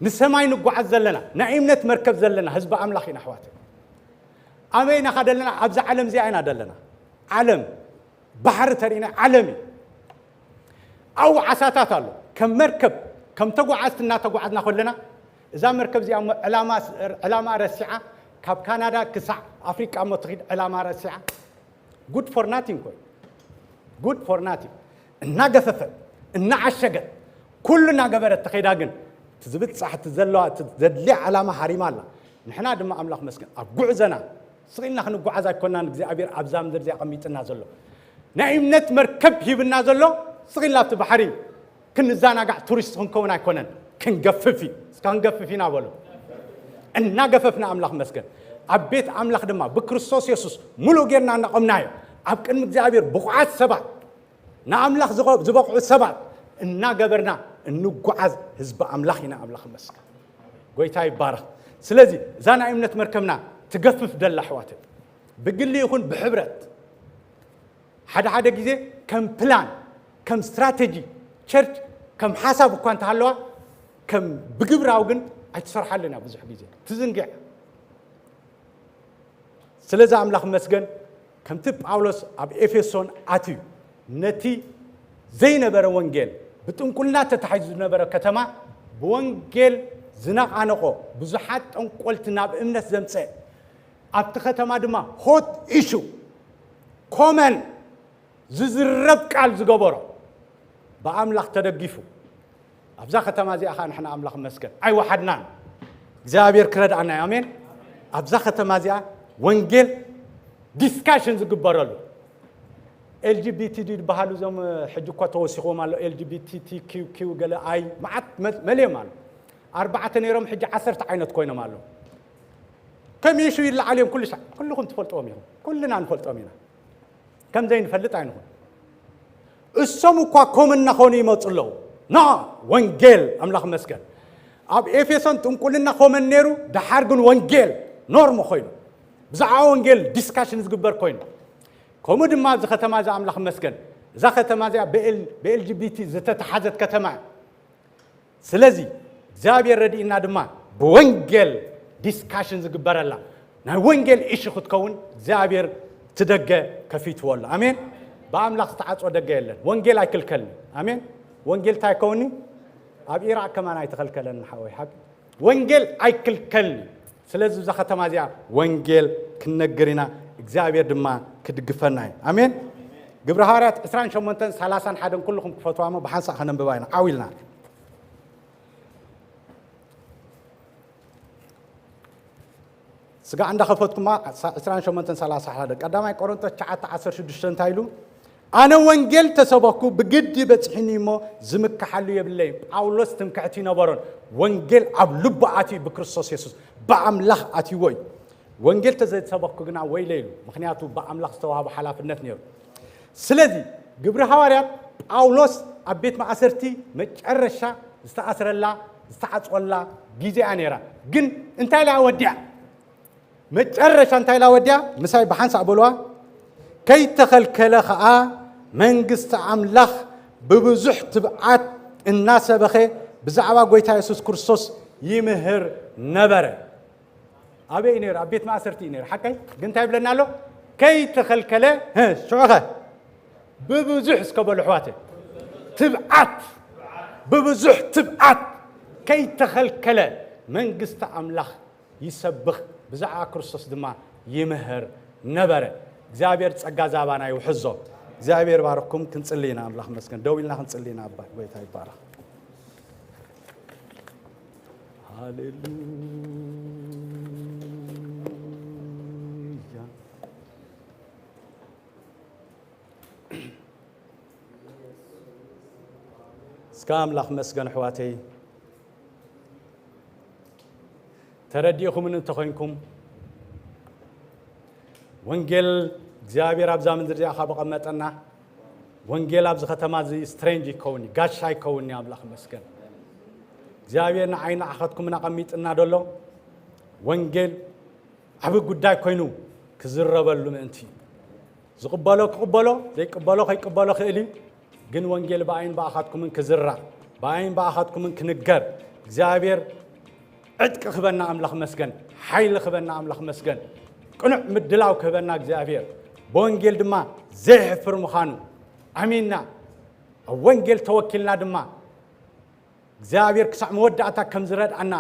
نسماي نقعد زلنا نعيمنة مركب زلنا حزب أملاخي نحواتي أمينا خدلنا أبز علم زي أين دلنا علم بحر ترينا عالمي أو عساتات الله كم مركب كم تقعدنا تقعدنا كلنا إذا مركب زي علامة رسعة كاب كندا كسع أفريقيا متغيد علامة رسعة good for nothing كوي good for nothing الناقفة النعشقة كلنا قبرت تخيداقن تزبط صح تزلوا تزدلي علامة حريمة الله نحنا دم أملاك مسكن أقعزنا صغيرنا خنو قعزا كنا نجزي عبير أبزام درزي قميت النازلو نعيمنة مركب هي بالنازلو صغيرنا تبحري كن زانا قاعد تورست هنكونا كونن كن قففي كان قففينا بولو إن قففنا أملاك مسكن عبيت أملاك دما بكريستوس يسوس ملو غيرنا نقمنايو عبك إن مجابير بقعات سبع نأملاك زبقوا سبع إن قبرنا إنه قعز حزب أملاكنا أملاك مسكن قويتاي بارك سلازي زانا إمنة مركبنا تقفف دل حواتي بقول لي يكون بحبرت حدا جزء كم بلان كم استراتيجي church كم حسب كنت هلوا كم بجبر أوجن أتصرح لنا بزح جزء تزنقع سلازي أملاك مسكن كم تب أولس أب إفسون أتيو نتي زين برا وانجيل بتقول كلنا تتحيزنا برا كتما بوانجيل زناق عنقو بزحات قلتنا بإمنة زمسة أبتختما دما hot issue common زربك على زجبرة بأملاك تدقيفو أبزا ختما زي أخان إحنا أملاك مسكن أي واحد نان زابير كرد عنا آمين أبزا ختما زي وانجيل discussions زجبرالو LGBT دي بحالو زم حجوكا توسيخو مالو LGBTQ قال أي معت مليء مالو 4 نيرم حج 10 عينت كوينه مالو كم يشوي اللي عليهم كل شيء كلكم تفلطوا منهم كلنا نفلطوا منهم كم زين نفلط عينهم السمو كوم النخوني مصلو نا وانجيل أملاك مسكن أب إفسون تنقلنا كوم النيرو ده حرقن وانجيل نورم خوين بزع وانجيل discussions جبر كوين كم دم ما زخت ما زع أملاك مسكن زخت ما زع LGBT زت حزت كتما سلزي زابير ردي إن دما بوانجيل discussions جبر الله نا وانجيل إيش خد كون زابير تدقى كفيت والله آمين بأملاك تعطى ودقى لنا وانجيل أكل كلنا آمين وانجيل تايكوني أبي إيرا كمان أيتخل كلنا حوي حق وانجيل أكل كلنا سلزو زخت ما زع وانجيل كنا جرينا زابير دما كدقفنا آمين قبل هارات إسرائيل شو منتن ثلاثة حدا كلكم كفتوا ما بحنس خنا بباينا عاولنا سجى عند خفتكم ما إسرائيل شو منتن ثلاثة حدا قدامي كورنثوس 10:16 تايلو أنا وانجيل تسبقوا بجدي بتحني ما زمك حلو بالله أولس تمكعتينا برون وانجيل عبلب عتي بكريستوس يسوع بعمله عتي وي وانجيل تزيد سبقوا جنا ويليلو مخنياتو بعمله استوى بحلاف النتنير سلدي قبل حواريات أولس أبيت مع أسرتي متعرشة استأثر الله استعص الله جيزي أنيرا جن أنت لا وديع متعرشة أنت لا وديع مساي بحنس أبولوا كي تخل كلا خاء መንግስቲ አምላኽ ብብዙሕ ትብዓት እናሰበኸ ብዛዕባ ጎይታ ኢየሱስ ክርስቶስ ይምህር ነበረ አበይ ነር አቤት ማእሰርቲ ነር ሓቀይ ግን እንታይ ብለና ኣሎ ከይተኸልከለ ሽዑኸ ብብዙሕ እስከበሉ ኣሕዋተ ትብዓት ብብዙሕ ትብዓት ከይተኸልከለ መንግስቲ አምላኽ ይሰብኽ ብዛዕባ ክርስቶስ ድማ ይምህር ነበረ እግዚአብሔር ጸጋ ዛባና ይውሕዞ እግዚአብሔር ባረኩም ክንጽልይና አምላኽ መስገን ደው ኢልና ክንጽልይና አባ ጎይታ ይባረክ ሃሌሉያ እስከ አምላኽ መስገን ሕዋተይ ተረዲእኹምን እንተኾንኩም ወንጌል እግዚአብሔር አብዛ ምድር ዚኣ በቀመጠና ወንጌል አብዚ ከተማ ዚ ስትሬንጅ ይከውኒ ጋሻ ይከውኒ አምላኽ መስገን እግዚአብሔር ንዓይና አኸትኩም ናቀሚጥና ደሎ ወንጌል ዓብ ጉዳይ ኮይኑ ክዝረበሉ ምእንቲ ዝቅበሎ ክቅበሎ ዘይቅበሎ ከይቅበሎ ክእሊ ግን ወንጌል በአይን በአኻትኩም ክዝራ በአይን በአኻትኩም ክንገር እግዚአብሔር ዕጥቅ ክበና አምላኽ መስገን ኃይል ክበና አምላኽ መስገን ቅኑዕ ምድላው ክበና እግዚአብሔር በወንጌል ድማ ዘይሕፍር ምዃኑ አሚንና ወንጌል ተወኪልና ድማ እግዚአብሔር ክሳዕ መወዳእታ ከም ዝረድአና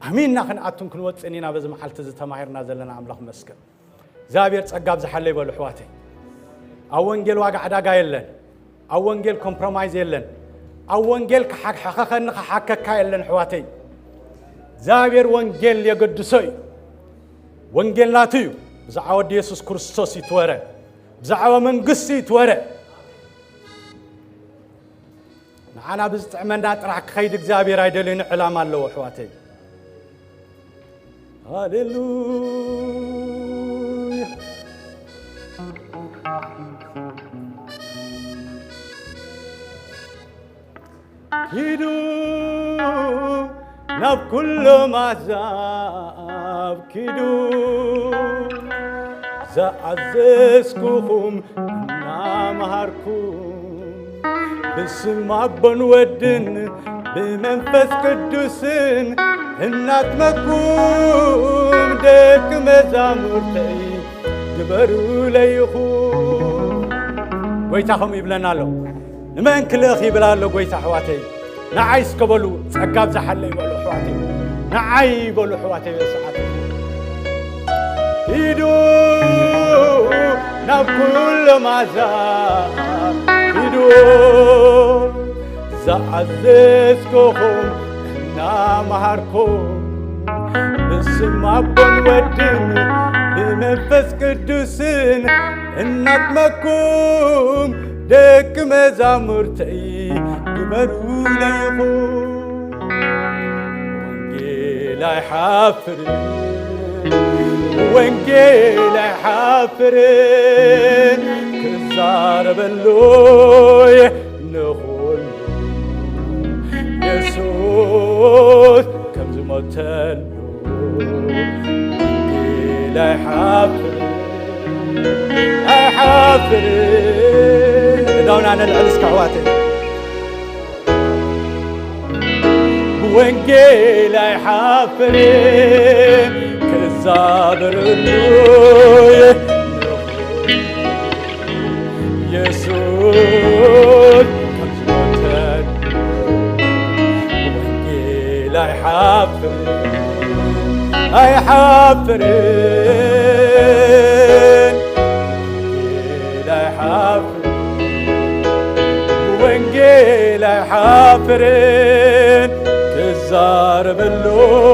አሚንና ክንአቱን ክንወፅእኒና በዚ መዓልቲ ዝተማሂርና ዘለና አምላኽ መስገን እግዚአብሔር ጸጋ ብዝሓለ ይበሉ ሕዋተይ ኣብ ወንጌል ዋጋ ዕዳጋ የለን ኣብ ወንጌል ኮምፕሮማይዝ የለን ኣብ ወንጌል ክሓከኸኒ ክሓከካ የለን ሕዋተይ እግዚአብሔር ወንጌል የገድሶ እዩ ወንጌል ናቱ እዩ ብዛዕባ ወዲ ኢየሱስ ክርስቶስ ይትወረ ብዛዕባ መንግስቲ ይትወረ ንዓና ብዝጥዕመና ጥራሕ ክኸይድ እግዚአብሔር ኣይደልዩን ዕላማ ኣለዎ ሕዋተይ ሃሌሉያ ሂዱ ናብ ኩሎም ኣሕዛብ ኪዱ زعززكم نامهاركم بسم أبن ودن بمنفس قدوسن إناتمكم دك مزامرتي جبروا ليخون ويتاهم يبلنا له نمن كلخ يبلا له ويتا حواتي نعيس كبلو تقاب زحل يبلو حواتي نعي يبلو حواتي بسعاتي ሂዱ ናብ ኩሎም ኣሕዛብ ሂዱ ዝኣዘዝኩኹም እናምሃርኩም ብስም ኣቦን ወድን ብመንፈስ ቅዱስን እናጥመኩም ደቂ መዛሙርተይ ግበሩ ለይኹም ወንጌል ኣይሓፍርን ወንጌል ኣይሓፍርን ክዛረበሉይ ንኹሉ ኢየሱስ ከም ዝሞተሉ ወንጌል ኣይሓፍርን እዳውና ነልዕል እስከ ኣሕዋተይ ወንጌል ኣይሓፍርን كزابرلوي يسوع كمزمتن وانجيل أيحفرن وانجيل أيحفرن كزاربلوي